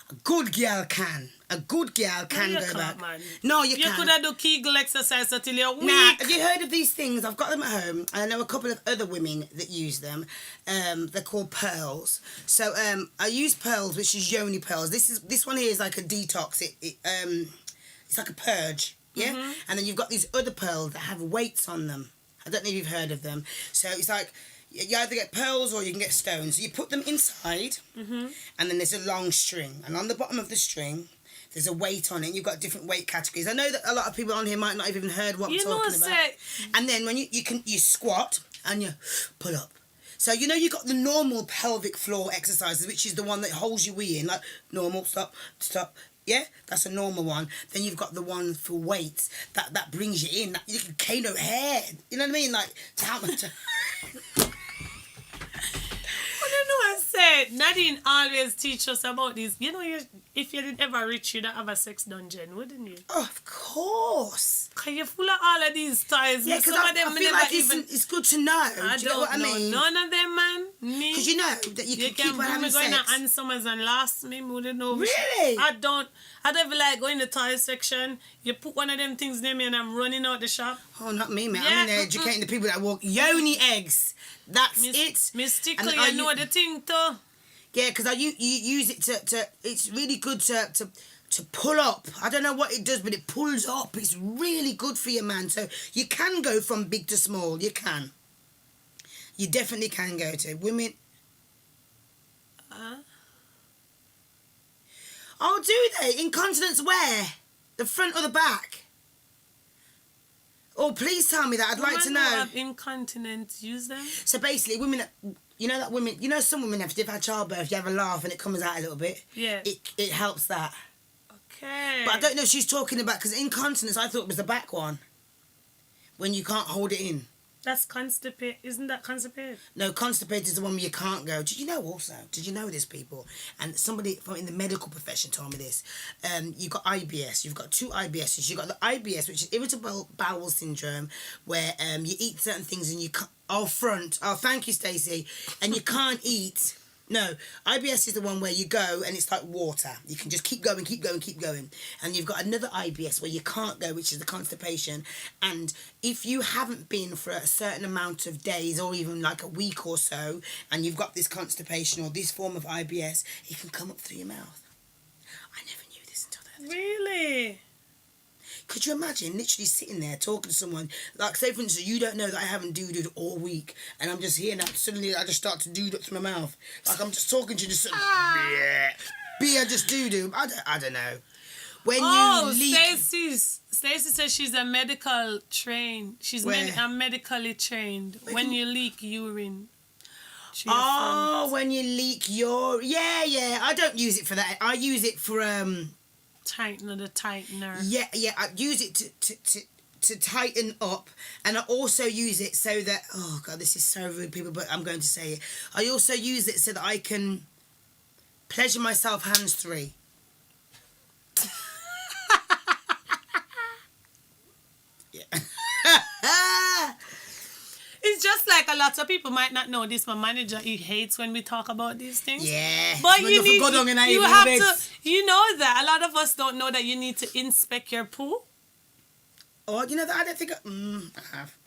Speaker 2: A good girl can. A good girl can go back. Man. No, you can't.
Speaker 1: You could have do Kegel exercise until you're weak.
Speaker 2: Nah, have you heard of these things? I've got them at home, and I know a couple of other women that use them. They're called pearls. So I use pearls, which is yoni pearls. This one here is like a detox. It's like a purge. Yeah? Mm-hmm. And then you've got these other pearls that have weights on them. I don't know if you've heard of them. So it's like, you either get pearls or you can get stones. So you put them inside, and then there's a long string. And on the bottom of the string, there's a weight on it. You've got different weight categories. I know that a lot of people on here might not have even heard what I'm talking about. And then when you squat and you pull up. So, you know, you got the normal pelvic floor exercises, which is the one that holds your wee in, like normal, stop. Yeah, that's a normal one. Then you've got the one for weights that brings you in. You can Kano hair. You know what I mean? Like, to help to...
Speaker 1: I don't know what I said. Nadine always teach us about this. You know, if you didn't ever reach, you'd have a sex dungeon, wouldn't you?
Speaker 2: Oh, of course.
Speaker 1: Because you're full of all of these toys.
Speaker 2: Yeah, because I feel like it's good to know. Do you know what I mean?
Speaker 1: None of them, man. Me.
Speaker 2: Because you know that you can keep on having sex. You
Speaker 1: can answer and last me, wouldn't know.
Speaker 2: Really?
Speaker 1: I don't even like going in the toy section. You put one of them things near me and I'm running out the shop.
Speaker 2: Oh, not me, man. Yeah. I'm in there educating the people that walk. Yoni eggs. That's it.
Speaker 1: Mystical, you know the thing too.
Speaker 2: Yeah, because you use it to it's really good to pull up. I don't know what it does, but it pulls up. It's really good for you, man. So you can go from big to small. You can. You definitely can go to women. Oh, do they? Incontinence where? The front or the back? Oh, please tell me that. I'd like to know.
Speaker 1: Have incontinence use them?
Speaker 2: So basically, women that... You know some women, if they've had childbirth, you have a laugh and it comes out a little bit.
Speaker 1: Yeah.
Speaker 2: It helps that.
Speaker 1: Okay.
Speaker 2: But I don't know if she's talking about... Because incontinence, I thought it was the back one. When you can't hold it in.
Speaker 1: That's constipated. Isn't that constipated?
Speaker 2: No, constipated is the one where you can't go. Did you know also? Did you know this, people? And somebody from in the medical profession told me this. You've got IBS. You've got two IBSs. You've got the IBS, which is irritable bowel syndrome, where you eat certain things and you can't... Oh, thank you, Stacey. And you can't eat... No, IBS is the one where you go and it's like water. You can just keep going. And you've got another IBS where you can't go, which is the constipation. And if you haven't been for a certain amount of days or even like a week or so, and you've got this constipation or this form of IBS, it can come up through your mouth. I never knew this until then.
Speaker 1: Really?
Speaker 2: Could you imagine literally sitting there talking to someone, like say for instance, you don't know that I haven't doo-dooed all week and I'm just here now, suddenly I just start to doo-doo through my mouth. Like I'm just talking to you, just I just doo-doo. I don't know. When you leak...
Speaker 1: Stacey says she's a medical trained. She's medically trained. When you leak urine.
Speaker 2: When you leak your... Yeah. I don't use it for that. I use it for...
Speaker 1: tightener.
Speaker 2: Yeah. I use it to tighten up, and I also use it so that... Oh, God, this is so rude, people, but I'm going to say it. I also use it so that I can pleasure myself hands-free. Yeah.
Speaker 1: It's just like a lot of people might not know this. My manager, he hates when we talk about these things.
Speaker 2: Yeah.
Speaker 1: But you have to, you know that. A lot of us don't know that you need to inspect your poo.
Speaker 2: Oh, you know that? I don't think I have.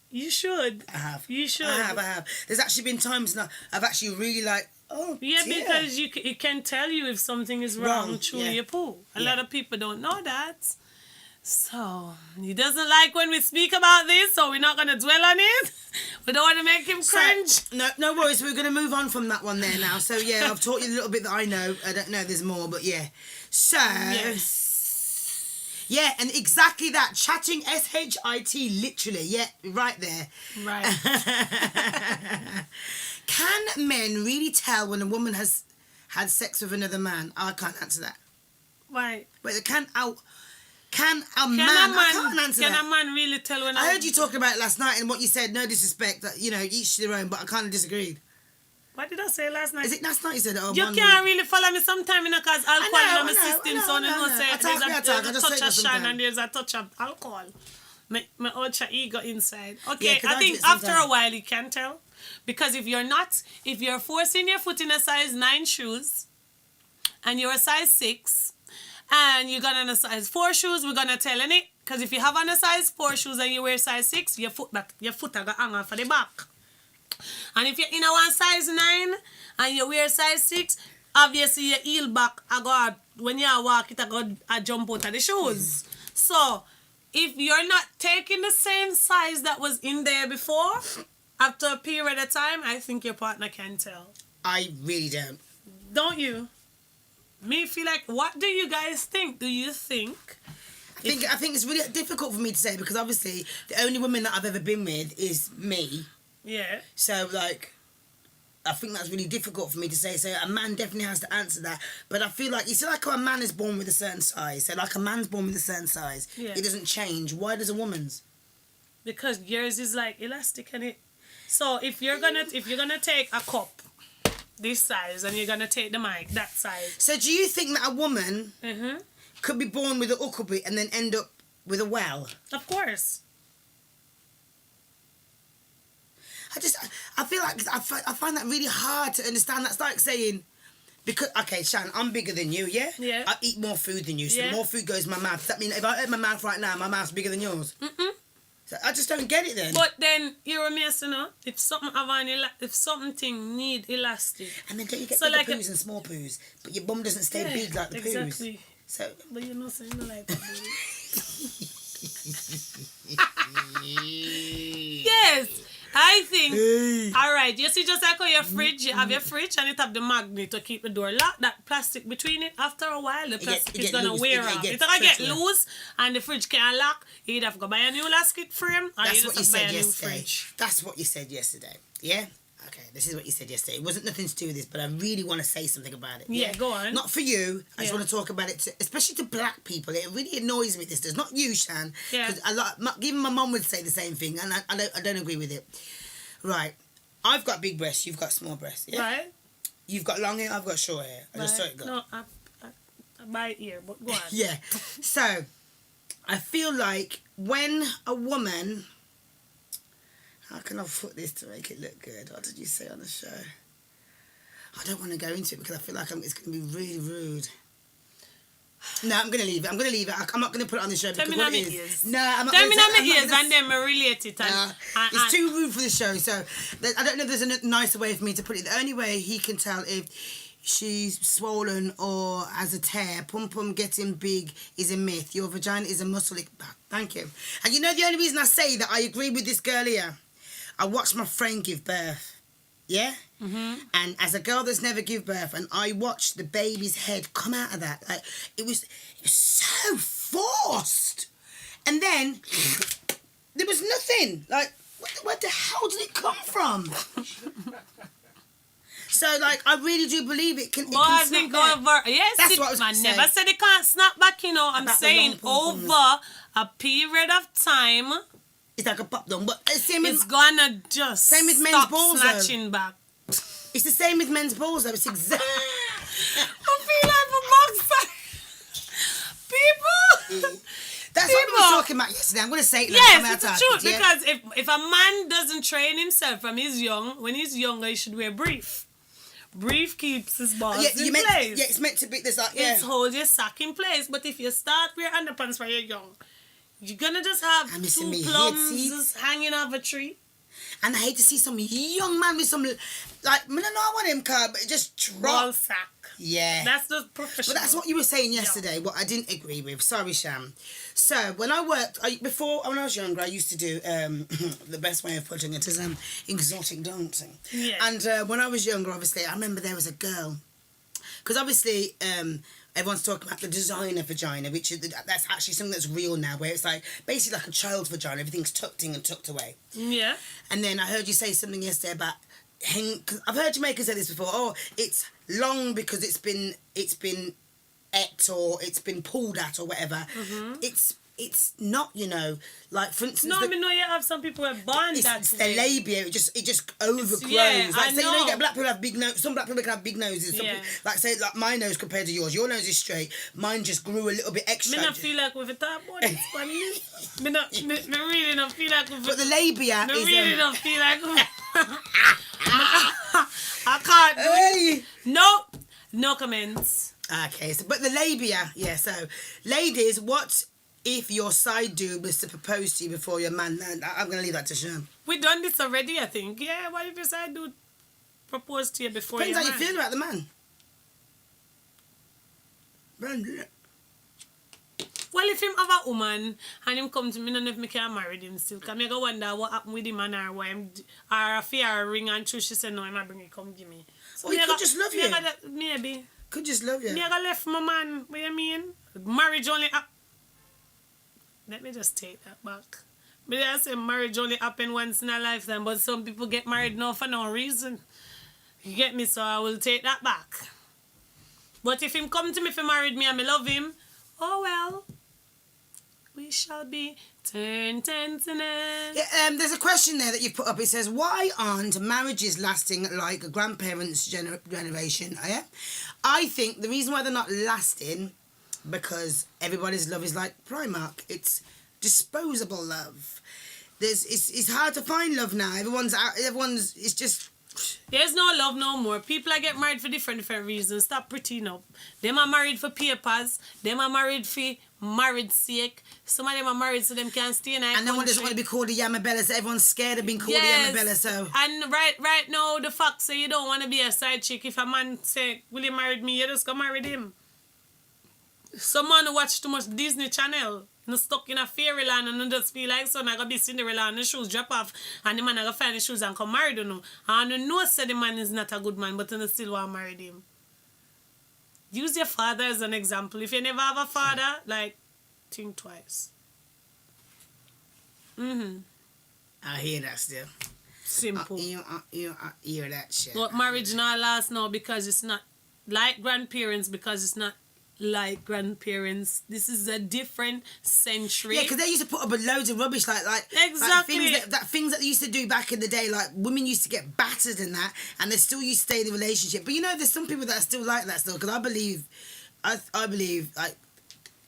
Speaker 1: You should.
Speaker 2: I have.
Speaker 1: You should.
Speaker 2: I have. There's actually been times now I've actually really like, oh,
Speaker 1: yeah,
Speaker 2: dear.
Speaker 1: because it can tell you if something is wrong through your poo. A lot of people don't know that. So, he doesn't like when we speak about this, so we're not going to dwell on it. We don't want to make him cringe.
Speaker 2: So, no worries. We're going to move on from that one there now. So, yeah, I've taught you a little bit that I know. I don't know there's more, but yeah. So, Yeah, and exactly that. Chatting, shit, literally. Yeah, right there.
Speaker 1: Right.
Speaker 2: Can men really tell when a woman has had sex with another man? I can't answer that.
Speaker 1: Right.
Speaker 2: But can a man? I can't answer
Speaker 1: Can
Speaker 2: that.
Speaker 1: a man really tell when
Speaker 2: I heard you talking about it last night and what you said, no disrespect, that, you know, each to their own, but I kind of disagreed.
Speaker 1: What did I say last night?
Speaker 2: Is it last night you said, oh,
Speaker 1: You can't really follow me sometime, you know, because alcohol in my system, so you know, say there's a touch of shine and there's a touch of alcohol. My ultra ego inside. Okay,
Speaker 2: Yeah,
Speaker 1: I think after a while you can tell. Because if you're forcing your foot in a size 9 shoes, and you're a size 6, and you're gonna a size 4 shoes, we're gonna tell in it. Because if you have on a size 4 shoes and you wear size 6, your foot are gonna hang off for the back. And if you're in a one size 9 and you wear size 6, obviously your heel back when you walk it I jump out of the shoes. So if you're not taking the same size that was in there before, after a period of time, I think your partner can tell.
Speaker 2: I really don't.
Speaker 1: Don't you? Me feel like, what do you guys think? Do you think?
Speaker 2: I think it's really difficult for me to say because obviously the only woman that I've ever been with is me.
Speaker 1: Yeah.
Speaker 2: So like, I think that's really difficult for me to say. So a man definitely has to answer that. But I feel like, you see, like how a man is born with a certain size. So like a man's born with a certain size.
Speaker 1: Yeah.
Speaker 2: It doesn't change. Why does a woman's?
Speaker 1: Because yours is like elastic, and it. So if you're gonna take a cup this size and you're gonna take the mic that size.
Speaker 2: So do you think that a woman could be born with a huckleberry and then end up with a well?
Speaker 1: Of course.
Speaker 2: I feel like I find that really hard to understand. That's like saying, because, okay, Shan, I'm bigger than you, yeah?
Speaker 1: Yeah.
Speaker 2: I eat more food than you, so
Speaker 1: Yeah.
Speaker 2: more food goes in my mouth. Does that mean if I open my mouth right now, my mouth's bigger than yours? So I just don't get it then.
Speaker 1: But then you're a mess, you know. If something need elastic.
Speaker 2: And then don't you get
Speaker 1: So
Speaker 2: bigger
Speaker 1: like
Speaker 2: poos and small poos, but your bum doesn't stay big like the poos.
Speaker 1: Exactly.
Speaker 2: So.
Speaker 1: But you know, so you know like that. Yes. I think, all right, you see just like how your fridge, you have your fridge and it have the magnet to keep the door locked, that plastic between it, after a while, the plastic is going to wear off. It's going to get loose and the fridge can't lock. You either have to go buy a new lasket frame or you just have to buy a new fridge.
Speaker 2: That's what you said yesterday, yeah? Okay, this is what you said yesterday. It wasn't nothing to do with this, but I really want to say something about it.
Speaker 1: Yeah, go on.
Speaker 2: Not for you. I just want to talk about it, especially to black people. It really annoys me, this does. Not you, Shan.
Speaker 1: Yeah.
Speaker 2: Even my mum would say the same thing, and I don't agree with it. Right. I've got big breasts, you've got small breasts. Yeah?
Speaker 1: Right.
Speaker 2: You've got long hair, I've got short hair. I just saw it go.
Speaker 1: No, I buy ear, but go on.
Speaker 2: Yeah. So, I feel like when a woman... How can I put this to make it look good? What did you say on the show? I don't want to go into it because I feel like it's going to be really rude. No, I'm going to leave it. I'm not going to put it on the show because what it is. No, I'm not
Speaker 1: Tell me
Speaker 2: gonna
Speaker 1: my ears and then I relate it.
Speaker 2: It's too rude for the show, so I don't know if there's a nicer way for me to put it. The only way he can tell if she's swollen or has a tear, pum getting big, is a myth. Your vagina is a muscle. Thank you. And you know the only reason I say that I agree with this girl here? I watched my friend give birth, yeah? And as a girl that's never give birth, and I watched the baby's head come out of that, like, it was so forced. And then, there was nothing. Like, where the hell did it come from? So, like, I really do believe it can.
Speaker 1: Well, I think yes,
Speaker 2: that's what I was
Speaker 1: man.
Speaker 2: saying.
Speaker 1: Never said it can't snap back. You know, I'm saying over a period of time,
Speaker 2: it's like a pop down, but
Speaker 1: it's gonna just
Speaker 2: same with men's balls,
Speaker 1: snatching back.
Speaker 2: It's the same with men's balls, though. It's exactly.
Speaker 1: I feel like a boxer. People.
Speaker 2: That's what we were talking about yesterday. I'm going to say it now.
Speaker 1: Yes, it's the truth. Because if a man doesn't train himself from when he's younger, he should wear brief. Brief keeps his balls in place.
Speaker 2: Yeah, it's meant to be this.
Speaker 1: It holds your sack in place. But if you start wear underpants when you're young, you're gonna just have two plums just hanging off a tree.
Speaker 2: And I hate to see some young man with some, like, I want him car, but just drop.
Speaker 1: Ball sack.
Speaker 2: Yeah.
Speaker 1: That's the professional.
Speaker 2: But that's what you were saying yesterday, what I didn't agree with. Sorry, Sham. So, when I worked, when I was younger, I used to do, the best way of putting it is exotic dancing. Yeah. And when I was younger, obviously, I remember there was a girl, because obviously, everyone's talking about the designer vagina, which is that's actually something that's real now, where it's like basically like a child's vagina, everything's tucked in and tucked away.
Speaker 1: Yeah.
Speaker 2: And then I heard you say something yesterday about cause I've heard Jamaicans say this before. Oh, it's long because it's been et or it's been pulled at or whatever. It's not, you know, like for instance.
Speaker 1: No, I mean, no, you have some people who are born that
Speaker 2: it's
Speaker 1: way.
Speaker 2: the labia. It just overgrows.
Speaker 1: Yeah,
Speaker 2: like
Speaker 1: I
Speaker 2: say, you know,
Speaker 1: know.
Speaker 2: you get black people have big nose. Some black people can have big noses. Some
Speaker 1: Yeah.
Speaker 2: people, like say, like my nose compared to yours. Your nose is straight. Mine just grew a little bit extra.
Speaker 1: Me not feel like with a top about this funny. Me really not feel like with
Speaker 2: But the labia
Speaker 1: me
Speaker 2: is.
Speaker 1: really don't feel like I can't.
Speaker 2: Hey.
Speaker 1: No comments.
Speaker 2: Okay, so but the labia, yeah. So, ladies, what if your side dude was to propose to you before your man? I'm gonna leave that to Sean.
Speaker 1: We done this already, I think. Yeah, what if your side dude propose to you before
Speaker 2: Depends
Speaker 1: your
Speaker 2: how
Speaker 1: man?
Speaker 2: you feel about the man. Brandon.
Speaker 1: Well, if him have a woman and him come to me, I don't know if me can marry him still. Because I go wonder what happened with him and her, why him, or a fear ring and true, she said, no, I'm not bring it, come give me. So
Speaker 2: He could just love you.
Speaker 1: Maybe.
Speaker 2: Could just love you.
Speaker 1: Me I got left my man. What you mean? Marriage only let me just take that back. But I say marriage only happen once in a lifetime, but some people get married now for no reason. You get me? So I will take that back. But if him come to me for married me and me love him, oh well. We shall be turn.
Speaker 2: Yeah, there's a question there that you put up. It says, why aren't marriages lasting like a grandparents' generation? Yeah? I think the reason why they're not lasting, because everybody's love is like Primark. It's disposable love. It's hard to find love now. It's just...
Speaker 1: There's no love no more. People are get married for different reasons. Stop pretending up. Them are married for papers. Them are married for marriage sake. Some of them are married so them can stay in a
Speaker 2: And no one doesn't want to be called a Yamabella, so everyone's scared of being called a Yamabella, so...
Speaker 1: And right now, the fact say you don't want to be a side chick. If a man say, will you marry me? You just go marry him. Some man watch too much Disney Channel. No stuck in a fairyland and just feel like so I gotta be Cinderella and the shoes drop off and the man I gotta find the shoes and come marry them. And you know say the man is not a good man, but you still want to marry him. Use your father as an example. If you never have a father, like, think twice.
Speaker 2: I hear that still.
Speaker 1: Simple.
Speaker 2: You hear that shit.
Speaker 1: But marriage not last now because it's not like grandparents, because it's not like grandparents. This is a different century.
Speaker 2: Yeah, because they used to put up loads of rubbish like
Speaker 1: Exactly.
Speaker 2: things that they used to do back in the day, like women used to get battered and that, and they still used to stay in the relationship. But you know, there's some people that are still like that still, because I believe like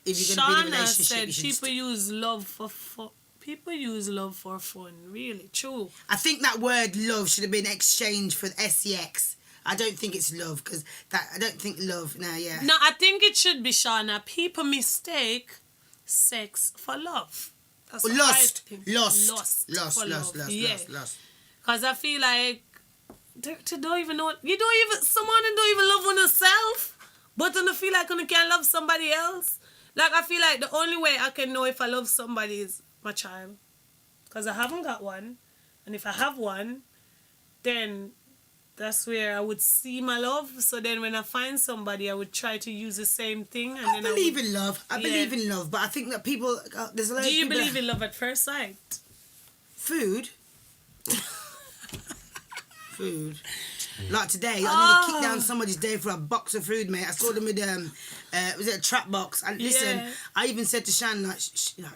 Speaker 2: if you're going to be in a
Speaker 1: Shauna
Speaker 2: relationship,
Speaker 1: said
Speaker 2: you should
Speaker 1: people use love for fun. People use love for fun. Really, true.
Speaker 2: I think that word love should have been exchanged for sex. I don't think it's love, because I don't think love. No, yeah.
Speaker 1: No, I think it should be, Shauna. People mistake sex for love. That's what I think. Lust. Because I feel like they don't even know. Someone don't even love one herself, but don't feel like you can love somebody else. Like, I feel like the only way I can know if I love somebody is my child. Because I haven't got one. And if I have one, then that's where I would see my love. So then when I find somebody, I would try to use the same thing. And
Speaker 2: I believe in love. I believe in love. But I think that people... there's a lot of people...
Speaker 1: Do you believe in love at first sight?
Speaker 2: Food? Food. Like today, I nearly kicked down somebody's day for a box of food, mate. I saw them with was it a trap box? And listen, I even said to Shan, like,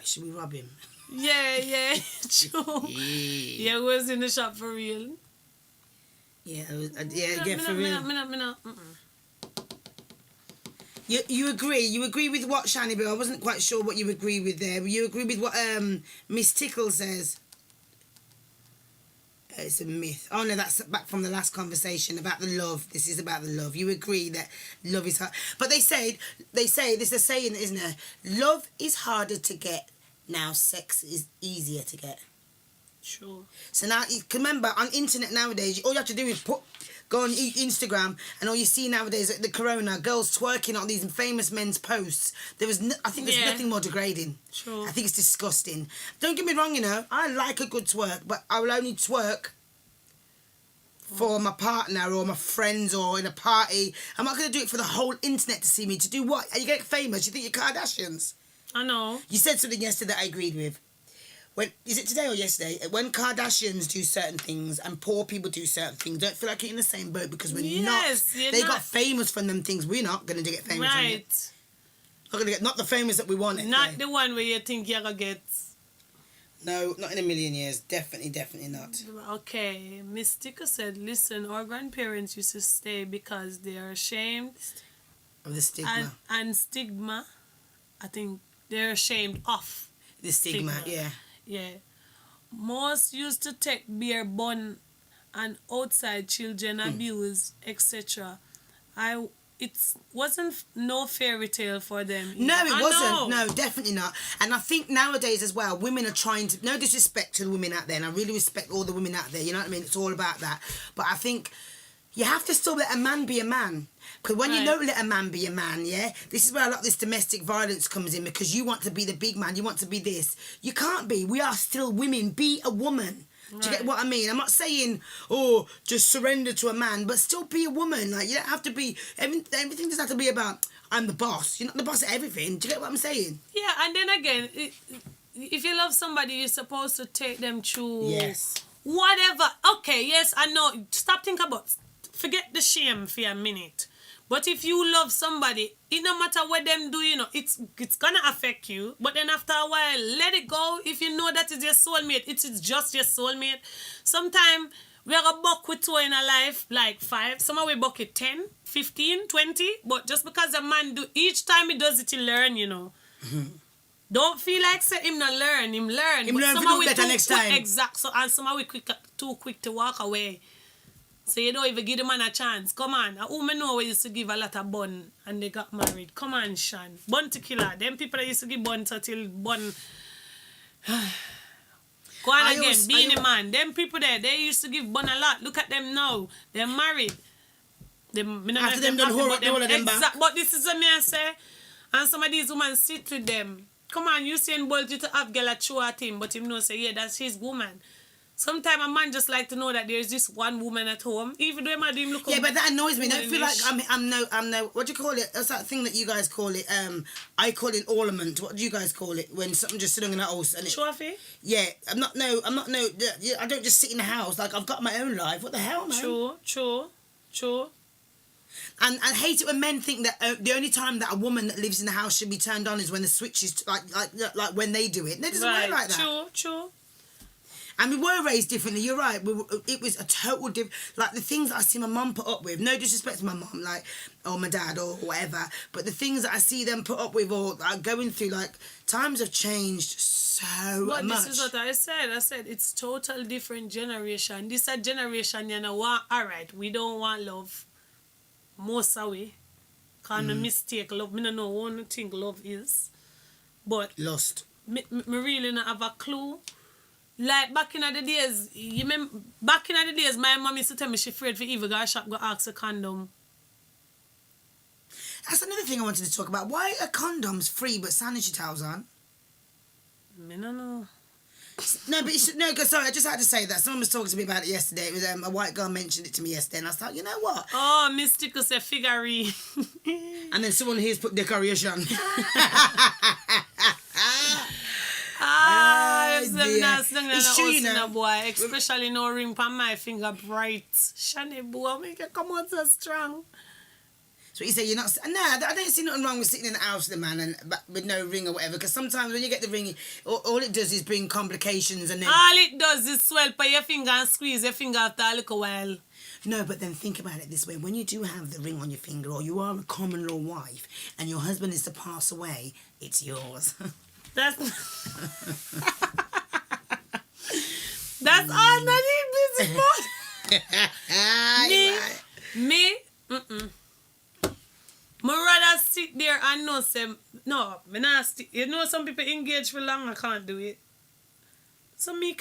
Speaker 2: should we rob him?
Speaker 1: Yeah, true. Yeah, we was in the shop for real.
Speaker 2: Yeah, for real. You agree? You agree with what Shani? But I wasn't quite sure what you agree with there. You agree with what Miss Tickle says? It's a myth. Oh no, that's back from the last conversation about the love. This is about the love. You agree that love is hard, but they say this is a saying, isn't it? Love is harder to get now. Sex is easier to get.
Speaker 1: Sure.
Speaker 2: So now, you can remember on internet nowadays, all you have to do is go on Instagram, and all you see nowadays, the corona, girls twerking on these famous men's posts. I think there's nothing more degrading.
Speaker 1: Sure.
Speaker 2: I think it's disgusting. Don't get me wrong, I like a good twerk, but I will only twerk for my partner or my friends or in a party. I'm not going to do it for the whole internet to see me. To do what? Are you getting famous? You think you're Kardashians?
Speaker 1: I know.
Speaker 2: You said something yesterday that I agreed with. When is it today or yesterday? When Kardashians do certain things and poor people do certain things, don't feel like you're in the same boat because we're not. They got famous from them things. We're not going to get famous from it. Not going to get not the famous that we want.
Speaker 1: Not the one where you think you're going to get.
Speaker 2: No, not in a million years. Definitely not.
Speaker 1: Okay, Mystica said, listen, our grandparents used to stay because they are ashamed
Speaker 2: of the stigma.
Speaker 1: And stigma, I think they're ashamed of
Speaker 2: the stigma. Yeah.
Speaker 1: Yeah. Most used to take beer bun and outside children abuse, etc. It wasn't no fairy tale for them.
Speaker 2: No, it wasn't. No, definitely not. And I think nowadays as well, women are trying to, no disrespect to the women out there, and I really respect all the women out there, you know what I mean? It's all about that. But I think you have to still let a man be a man. Because when you don't let a man be a man, yeah, this is where a lot of this domestic violence comes in, because you want to be the big man, you want to be this. You can't be. We are still women. Be a woman. Do you get what I mean? I'm not saying, oh, just surrender to a man, but still be a woman. Like, you don't have to be, everything doesn't have to be about, I'm the boss. You're not the boss at everything. Do you get what I'm saying?
Speaker 1: Yeah, and then again, if you love somebody, you're supposed to take them through.
Speaker 2: Yes.
Speaker 1: Whatever. Okay, yes, I know. Stop thinking about, forget the shame for a minute. But if you love somebody, it no matter what them do, you know, it's gonna affect you. But then after a while, let it go. If you know that it's your soulmate, it is just your soulmate. Sometimes we are a buck with two in a life, like 5. Some we buck it 10, 15, 20. But just because a man do, each time he does it, he learn, you know. Don't feel like say him not learn, him learn.
Speaker 2: Him learn to do better next time.
Speaker 1: Exact. So, and some we too quick to walk away. So you don't even give the man a chance. Come on. A woman know we used to give a lot of bun and they got married. Come on, Sean. Bun to killer. Them people that used to give bun till bun. Go on again. Being a man. Them people there, they used to give bun a lot. Look at them now. They're married.
Speaker 2: After them done hold them back.
Speaker 1: But this is what me I say. And some of these women sit with them. Come on, you saying Bolt you to have girl a chew at him, but him know say, yeah, that's his woman. Sometimes a man just like to know that there's this one woman at home, even though him look.
Speaker 2: Yeah, but that annoys me. Don't feel like I'm no. What do you call it? That's that thing that you guys call it. I call it ornament. What do you guys call it when something just sitting in the house and
Speaker 1: trophy?
Speaker 2: Yeah, I'm not no. Yeah, I don't just sit in the house. Like, I've got my own life. What the hell, man?
Speaker 1: True.
Speaker 2: And I hate it when men think that the only time that a woman that lives in the house should be turned on is when the switch is like when they do it. No, it doesn't work like that.
Speaker 1: True.
Speaker 2: And we were raised differently, you're right. It was a total different... Like, the things that I see my mum put up with, no disrespect to my mum, like, or my dad or whatever, but the things that I see them put up with or like, going through, like, times have changed so much.
Speaker 1: But this is what I said. I said it's total different generation. This a generation, you know what? All right, we don't want love. Most of we. Because me mistake love. Me don't know what think love is. But...
Speaker 2: Lost.
Speaker 1: Me really not have a clue. Like back in the days, you remember, back in the days, my mom used to tell me she afraid for even go to shop, go ask a condom.
Speaker 2: That's another thing I wanted to talk about. Why are condoms free but sanitary towels aren't?
Speaker 1: Me no know.
Speaker 2: No, but sorry, I just had to say that. Someone was talking to me about it yesterday. It was a white girl mentioned it to me yesterday, and I was like, you know what?
Speaker 1: Oh, Mystical said figurine.
Speaker 2: And then someone here's put decoration.
Speaker 1: It's true, you know. Boy, especially no ring on my finger bright. Shani boy, make it come out so strong.
Speaker 2: So you say you're not... Nah, I don't see nothing wrong with sitting in the house with the man and with no ring or whatever, because sometimes when you get the ring, all it does is bring complications and then...
Speaker 1: All it does is swell by your finger and squeeze your finger after a little while.
Speaker 2: No, but then think about it this way. When you do have the ring on your finger or you are a common law wife and your husband is to pass away, it's yours.
Speaker 1: That's all not in business. Me. Me rather sit there and know some. No, me not stick. You know, some people engage for long. I can't do it. So me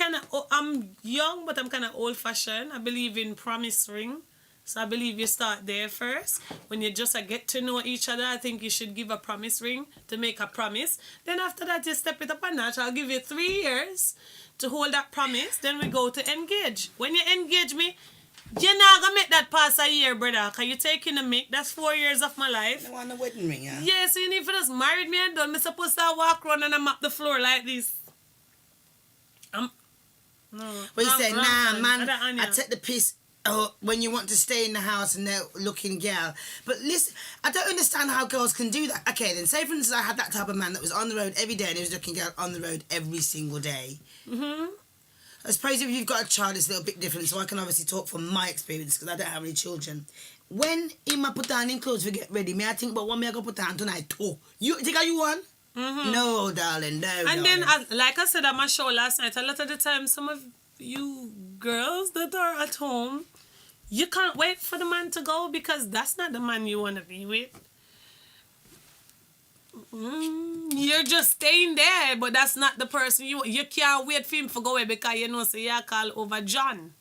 Speaker 1: I'm young, but I'm kind of old fashioned. I believe in promise ring. So I believe you start there first. When you just get to know each other, I think you should give a promise ring to make a promise. Then after that, you step it up a notch. I'll give you 3 years to hold that promise. Then we go to engage. When you engage me, You're not gonna make that pass a year, brother. Cause you taking a mic. That's 4 years of my life.
Speaker 2: No, want a wedding ring, yeah?
Speaker 1: Yeah, so you need to just marry me and done. Me supposed to walk around and I map the floor like this. No.
Speaker 2: But you say, nah, man,
Speaker 1: I
Speaker 2: I take the piss when you want to stay in the house and they're looking girl. But listen, I don't understand how girls can do that. Okay, then say for instance I had that type of man that was on the road every day and he was looking girl on the road every single day. I suppose if you've got a child, it's a little bit different, so I can obviously talk from my experience because I don't have any children. When he might put on in clothes to get ready, may I think about what me I go put on tonight too. You think you want? No, darling, no.
Speaker 1: And then, like I said on my show last night, a lot of the time, some of you girls that are at home, you can't wait for the man to go because that's not the man you want to be with. You're just staying there, but that's not the person you can't wait for him to go away because you know, so you call over John.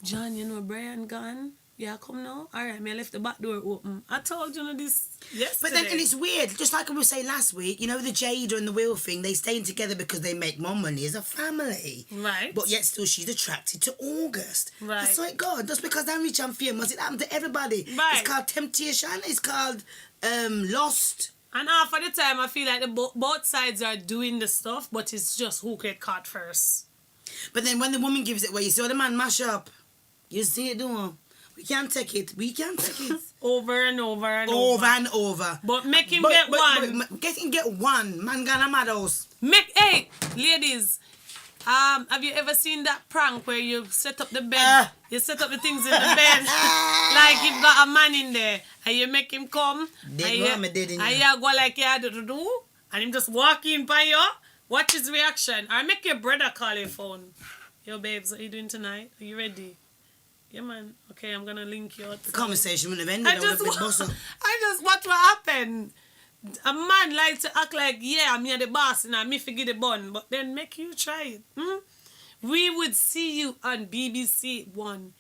Speaker 1: John, you know Brian gone? Yeah, come now? Alright, me I left the back door open. I told you this yesterday.
Speaker 2: But then, and it's weird, just like I was saying last week, you know the Jada and the Will thing, they staying together because they make more money as a family.
Speaker 1: Right.
Speaker 2: But yet still she's attracted to August.
Speaker 1: Right.
Speaker 2: It's like, God, just because I'm rich and famous, it happened to everybody.
Speaker 1: Right.
Speaker 2: It's called temptation, it's called Lost.
Speaker 1: And half of the time, I feel like both sides are doing the stuff, but it's just who get caught first.
Speaker 2: But then when the woman gives it away, you see all the man mash up. You see it doing. We can't take it. We can't take it.
Speaker 1: Over and over and over.
Speaker 2: Over and over.
Speaker 1: But make him get one.
Speaker 2: Get one. Man gonna mad house.
Speaker 1: Hey, ladies. Have you ever seen that prank where you set up the bed? You set up the things in the bed. Like you've got a man in there. And you make him come. And you go like you had to do. And him just walk in by you. Watch his reaction. Or make your brother call your phone. Yo, babes, what are you doing tonight? Are you ready? Yeah, man. Okay, I'm going to link you out.
Speaker 2: The conversation would have ended. I just
Speaker 1: watch what happened. A man likes to act like, yeah, me the boss and me forget the bun. But then make you try it. We would see you on BBC One.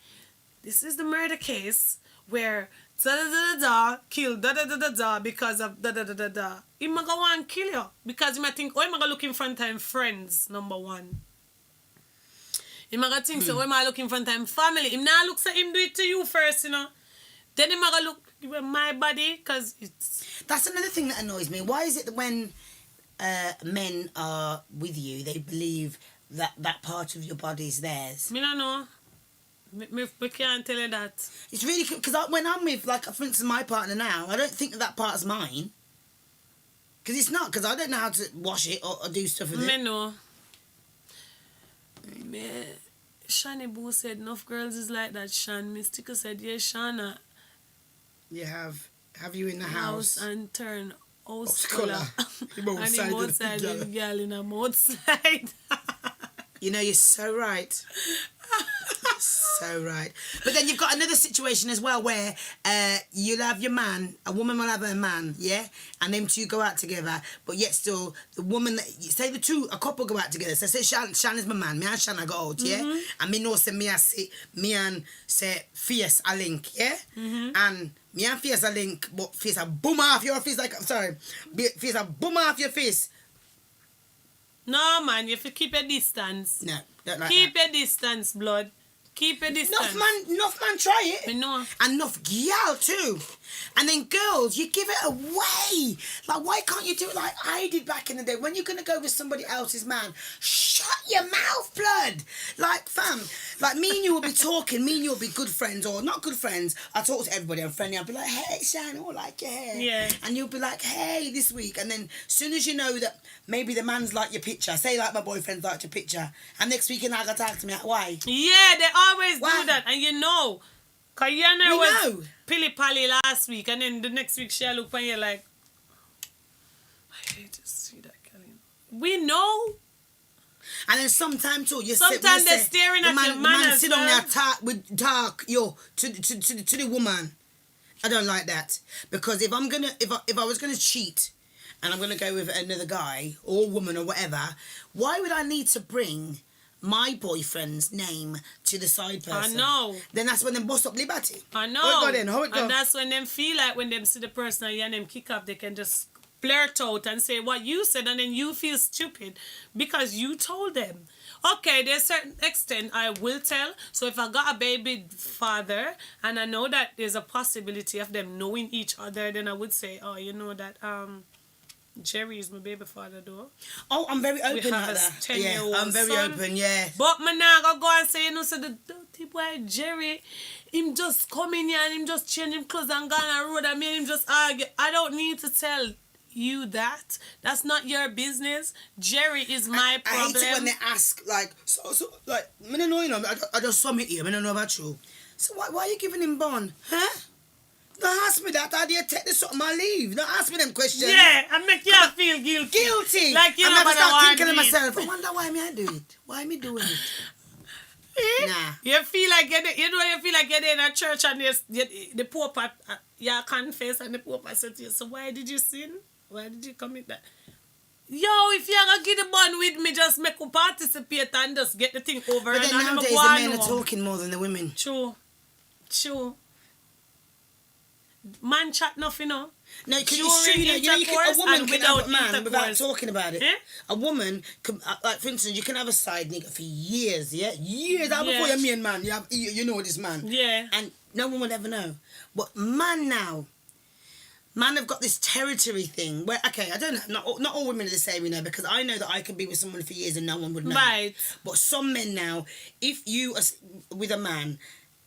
Speaker 1: This is the murder case where da-da-da-da-da killed da-da-da-da-da because of da-da-da-da-da. He might go and kill you. Because he might think, oh, I'm going to look in front of friends, number one. He might think, so, am I looking for time family? Him now looks at him do it to you first, you know. Then he might look at my body, because it's...
Speaker 2: That's another thing that annoys me. Why is it that when men are with you, they believe that that part of your body is theirs?
Speaker 1: Me don't know. We can't tell you that.
Speaker 2: It's really... Because when I'm with, like, for instance, my partner now, I don't think that part is mine. Because it's not, because I don't know how to wash it or do stuff with it.
Speaker 1: Me know. Shani Boo said enough girls is like that. Shan Mystica said yes, Shana.
Speaker 2: You have you in the house
Speaker 1: and turn house
Speaker 2: color.
Speaker 1: And him outside with the girl in a outside.
Speaker 2: You know, you're so right. So right. But then you've got another situation as well where you'll have your man, a woman will have her man, yeah? And them two go out together, but yet still the woman, say a couple go out together. So say Shan is my man, me and Shan I go out, yeah? And me know say me and say Fierce a link, yeah? And me and Fierce a link, but Fierce a boom off your face Fierce a boom off your face.
Speaker 1: No man, you have to keep a distance.
Speaker 2: No, don't like
Speaker 1: keep
Speaker 2: that.
Speaker 1: a distance, blood. Keep a distance.
Speaker 2: Enough man try it.
Speaker 1: Me know.
Speaker 2: And enough gal too. And then girls, you give it away. Like, why can't you do it like I did back in the day? When you're going to go with somebody else's man, shut your mouth, blood. Like, fam, like me and you will be talking, me and you will be good friends or not good friends. I talk to everybody, I'm friendly. I'll be like, hey, Shan, I like your hair.
Speaker 1: Yeah. And
Speaker 2: you'll be like, hey, this week. And then as soon as you know that maybe the man's like your picture, say like my boyfriend's like your picture, and next week you're not going to talk to me, like, why?
Speaker 1: Yeah, they always do that. And you know, because Yana was pilly-pally last week, and then the next week she'll look and you're like, I hate to see that, Kelly. We know.
Speaker 2: And then sometimes too,
Speaker 1: sometimes they're staring at your man as
Speaker 2: sit
Speaker 1: well.
Speaker 2: On there talk to the woman. I don't like that, because if I was gonna cheat, and I'm gonna go with another guy or woman or whatever, why would I need to bring my boyfriend's name to the side person?
Speaker 1: I know.
Speaker 2: Then that's when them bust up liberty.
Speaker 1: I know.
Speaker 2: How it go then? How it go?
Speaker 1: And that's when them feel like when them see the person and them kick up, they can just blurt out and say what you said, and then you feel stupid because you told them. Okay, there's a certain extent I will tell. So if I got a baby father and I know that there's a possibility of them knowing each other, then I would say, oh, you know that Jerry is my baby father though.
Speaker 2: Oh, I'm very open
Speaker 1: We have
Speaker 2: like
Speaker 1: a
Speaker 2: that.
Speaker 1: 10-year-old
Speaker 2: I'm very
Speaker 1: son.
Speaker 2: open, yeah.
Speaker 1: But me nah go and say, you know, so the dirty boy Jerry, him just come in here and him just change him clothes and go on the road and me and him just argue. I don't need to tell you that. That's not your business. Jerry is my problem.
Speaker 2: I hate it when they ask, like, like, I don't know, you know, I just saw me here, I don't know about you. So why are you giving him bond? Huh? Don't ask me that. I did take this something I leave. Don't ask me them questions.
Speaker 1: Yeah, and make you feel guilty.
Speaker 2: Guilty.
Speaker 1: Like you
Speaker 2: I'm
Speaker 1: know
Speaker 2: never start
Speaker 1: what
Speaker 2: thinking to
Speaker 1: I
Speaker 2: myself, I wonder why me I do it. Why me doing it? Nah.
Speaker 1: You feel like you feel like you're in a church and the Pope you confess and the Pope said to you, so why did you sin? Why did you commit that? Yo, if you're gonna get the bun with me, just make you participate and just get the thing over.
Speaker 2: But
Speaker 1: and
Speaker 2: then nowadays the men are talking more than the women.
Speaker 1: True. Man chat nothing, no.
Speaker 2: No, because
Speaker 1: During
Speaker 2: you know, a woman
Speaker 1: and
Speaker 2: can have a
Speaker 1: without
Speaker 2: man without
Speaker 1: intercourse.
Speaker 2: talking about it.
Speaker 1: Eh?
Speaker 2: A woman, can, like for instance, you can have a side nigga for years, yeah? Years. How before
Speaker 1: Yeah.
Speaker 2: you're me and man, you know this man.
Speaker 1: Yeah.
Speaker 2: And no one will ever know. But man now, man have got this territory thing where, okay, I don't know, not all women are the same, you know, because I know that I could be with someone for years and no one would know.
Speaker 1: Right.
Speaker 2: But some men now, if you are with a man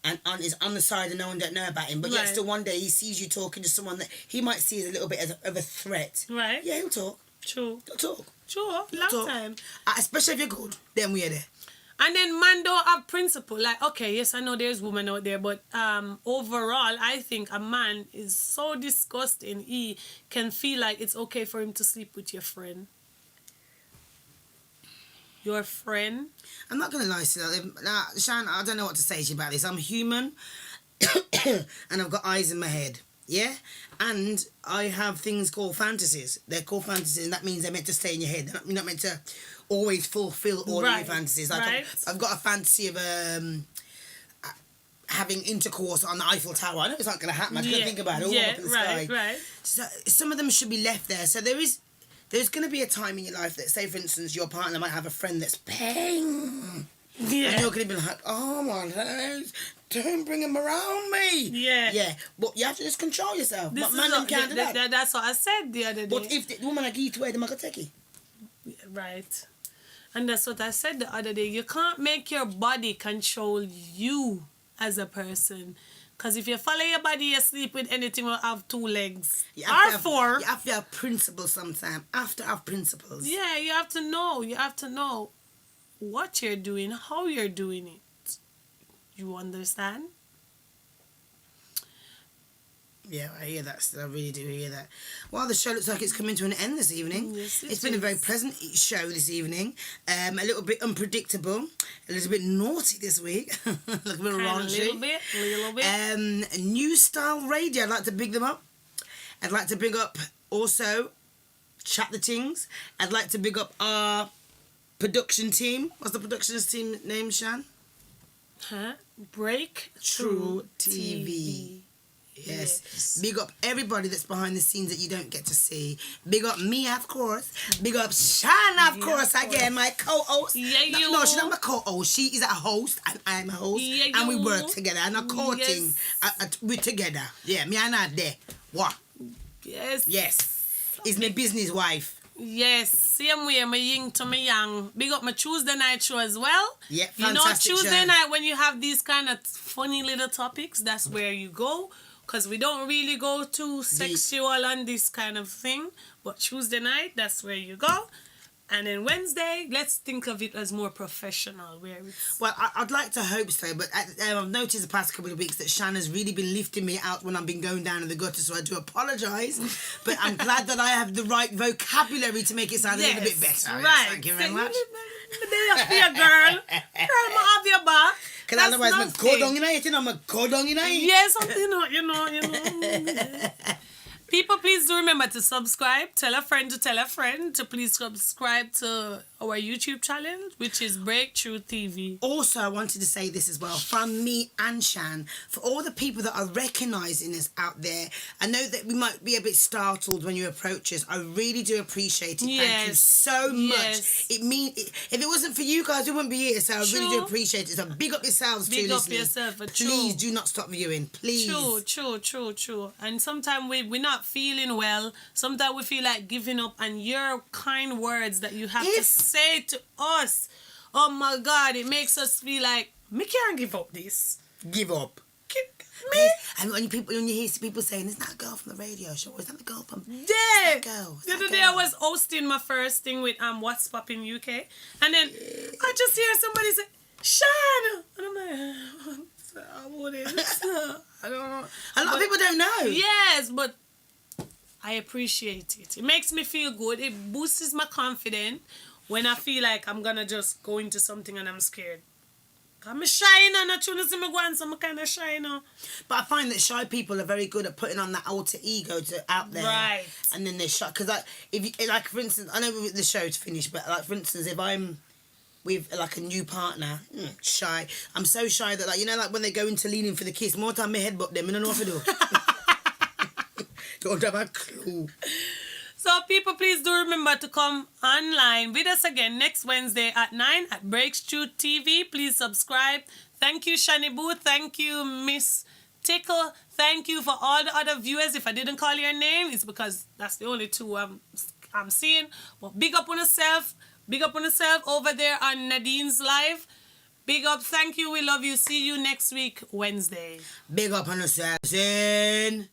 Speaker 2: and is on the side and no one don't know about him, but yet
Speaker 1: Right.
Speaker 2: still one day he sees you talking to someone that he might see as a little bit of a threat.
Speaker 1: Right.
Speaker 2: Yeah, he'll talk.
Speaker 1: True.
Speaker 2: He'll talk.
Speaker 1: Sure. Long
Speaker 2: Talk.
Speaker 1: time.
Speaker 2: Especially if you're good, then we're there.
Speaker 1: And then man don't have principle. Like, okay, yes, I know there's women out there, but overall, I think a man is so disgusting. He can feel like it's okay for him to sleep with your friend. Your friend.
Speaker 2: I'm not going to lie to you. Now, Shan, I don't know what to say to you about this. I'm human and I've got eyes in my head. Yeah? And I have things called fantasies. They're called fantasies, and that means they're meant to stay in your head. You're not meant to always fulfill all of your fantasies. Like
Speaker 1: right.
Speaker 2: I've got a fantasy of having intercourse on the Eiffel Tower. I know it's not going to happen. I just think about it all up in the sky.
Speaker 1: Right.
Speaker 2: So some of them should be left there. So there's going to be a time in your life that, say, for instance, your partner might have a friend that's paying.
Speaker 1: Yeah.
Speaker 2: And you're going to be like, oh my days, don't bring him around me.
Speaker 1: Yeah.
Speaker 2: Yeah. But you have to just control yourself.
Speaker 1: This
Speaker 2: But
Speaker 1: is
Speaker 2: man
Speaker 1: not-
Speaker 2: can't do that.
Speaker 1: That's what I said the other day.
Speaker 2: But if the woman like eat away, then I can take it.
Speaker 1: Right. And that's what I said the other day. You can't make your body control you as a person. Because if you follow your body, you sleep with anything will have two legs. Or four.
Speaker 2: You have to have principles sometimes. Have to have principles.
Speaker 1: Yeah, you have to know. You have to know what you're doing, how you're doing it. You understand?
Speaker 2: Yeah, I hear that. I really do hear that. Well, the show looks like it's coming to an end this evening.
Speaker 1: Yes,
Speaker 2: It's been a very pleasant show this evening. A little bit unpredictable. A little bit naughty this week. A little bit raunchy.
Speaker 1: A little bit.
Speaker 2: New Style Radio. I'd like to big them up. I'd like to big up also Chat the Tings. I'd like to big up our production team. What's the production team name, Shan?
Speaker 1: Breakthrough
Speaker 2: TV. Yes. Big up everybody that's behind the scenes that you don't get to see. Big up me, of course. Big up Shana, of course, again, my co-host.
Speaker 1: Yeah, you.
Speaker 2: No, she's not my co-host. She is a host and I'm a host.
Speaker 1: Yeah,
Speaker 2: and we
Speaker 1: you.
Speaker 2: work together. And a co-team. We're together. Yeah, me and her there. What?
Speaker 1: Yes.
Speaker 2: Yes. Is my business wife.
Speaker 1: Yes, same way, my yin to my yang. Big up my Tuesday night show as well.
Speaker 2: Yeah,
Speaker 1: you know,
Speaker 2: fantastic
Speaker 1: Tuesday
Speaker 2: show.
Speaker 1: night when you have these kind of funny little topics, that's where you go. Because we don't really go too sexual on this kind of thing. But Tuesday night, that's where you go. And then Wednesday, let's think of it as more professional. Where it's...
Speaker 2: Well, I'd like to hope so, but I've noticed the past couple of weeks that Shanna's really been lifting me out when I've been going down in the gutter, so I do apologise. But I'm glad that I have the right vocabulary to make it sound a little bit better.
Speaker 1: Right.
Speaker 2: Yes, thank you very much.
Speaker 1: There, girl. Girl, I'ma have your back.
Speaker 2: Because otherwise, I'm go down in it, I'm a go down in it.
Speaker 1: Yeah, something, you know. People, please do remember to subscribe. Tell a friend to please subscribe to our YouTube channel, which is Breakthrough TV.
Speaker 2: Also, I wanted to say this as well, from me and Shan, for all the people that are recognising us out there. I know that we might be a bit startled when you approach us. I really do appreciate it.
Speaker 1: Yes.
Speaker 2: Thank you so much.
Speaker 1: Yes.
Speaker 2: It if it wasn't for you guys, we wouldn't be here. So I really do
Speaker 1: True.
Speaker 2: appreciate it. So big up yourselves,
Speaker 1: Big
Speaker 2: too,
Speaker 1: up
Speaker 2: listeners.
Speaker 1: yourself, but
Speaker 2: Please
Speaker 1: true.
Speaker 2: do not stop viewing. Please.
Speaker 1: True. And sometimes we're not feeling well. Sometimes we feel like giving up. And your kind words that you have to say to us, oh my God, it makes us feel like, me can't give up this.
Speaker 2: Give up.
Speaker 1: Me?
Speaker 2: And when you hear people saying, "It's not a girl from the radio show," or "It's not the girl from..."
Speaker 1: Yeah.
Speaker 2: It's that girl.
Speaker 1: The other day I was hosting my first thing with What's Poppin' UK, and then I just hear somebody say, "Sean," and I'm like, I wouldn't. I don't know.
Speaker 2: A lot of people don't know.
Speaker 1: Yes, but I appreciate it. It makes me feel good. It boosts my confidence when I feel like I'm gonna just go into something and I'm scared. I'm shy now, not trying to see me go on, so I'm kind of shy now.
Speaker 2: But I find that shy people are very good at putting on that alter ego out there.
Speaker 1: Right.
Speaker 2: And then they're shy. Because, like, for instance, I know the show's finished, but, like, for instance, if I'm with, like, a new partner, shy. I'm so shy that, like, you know, like, when they go into leaning for the kiss, more time my head but them, I don't know what to do. Don't have a clue.
Speaker 1: So people, please do remember to come online with us again next Wednesday at 9 at Breakthrough TV. Please subscribe. Thank you, Shani Boo. Thank you, Miss Tickle. Thank you for all the other viewers. If I didn't call your name, it's because that's the only two I'm seeing. But big up on yourself. Big up on yourself over there on Nadine's live. Big up. Thank you. We love you. See you next week, Wednesday.
Speaker 2: Big up on yourself, Zane.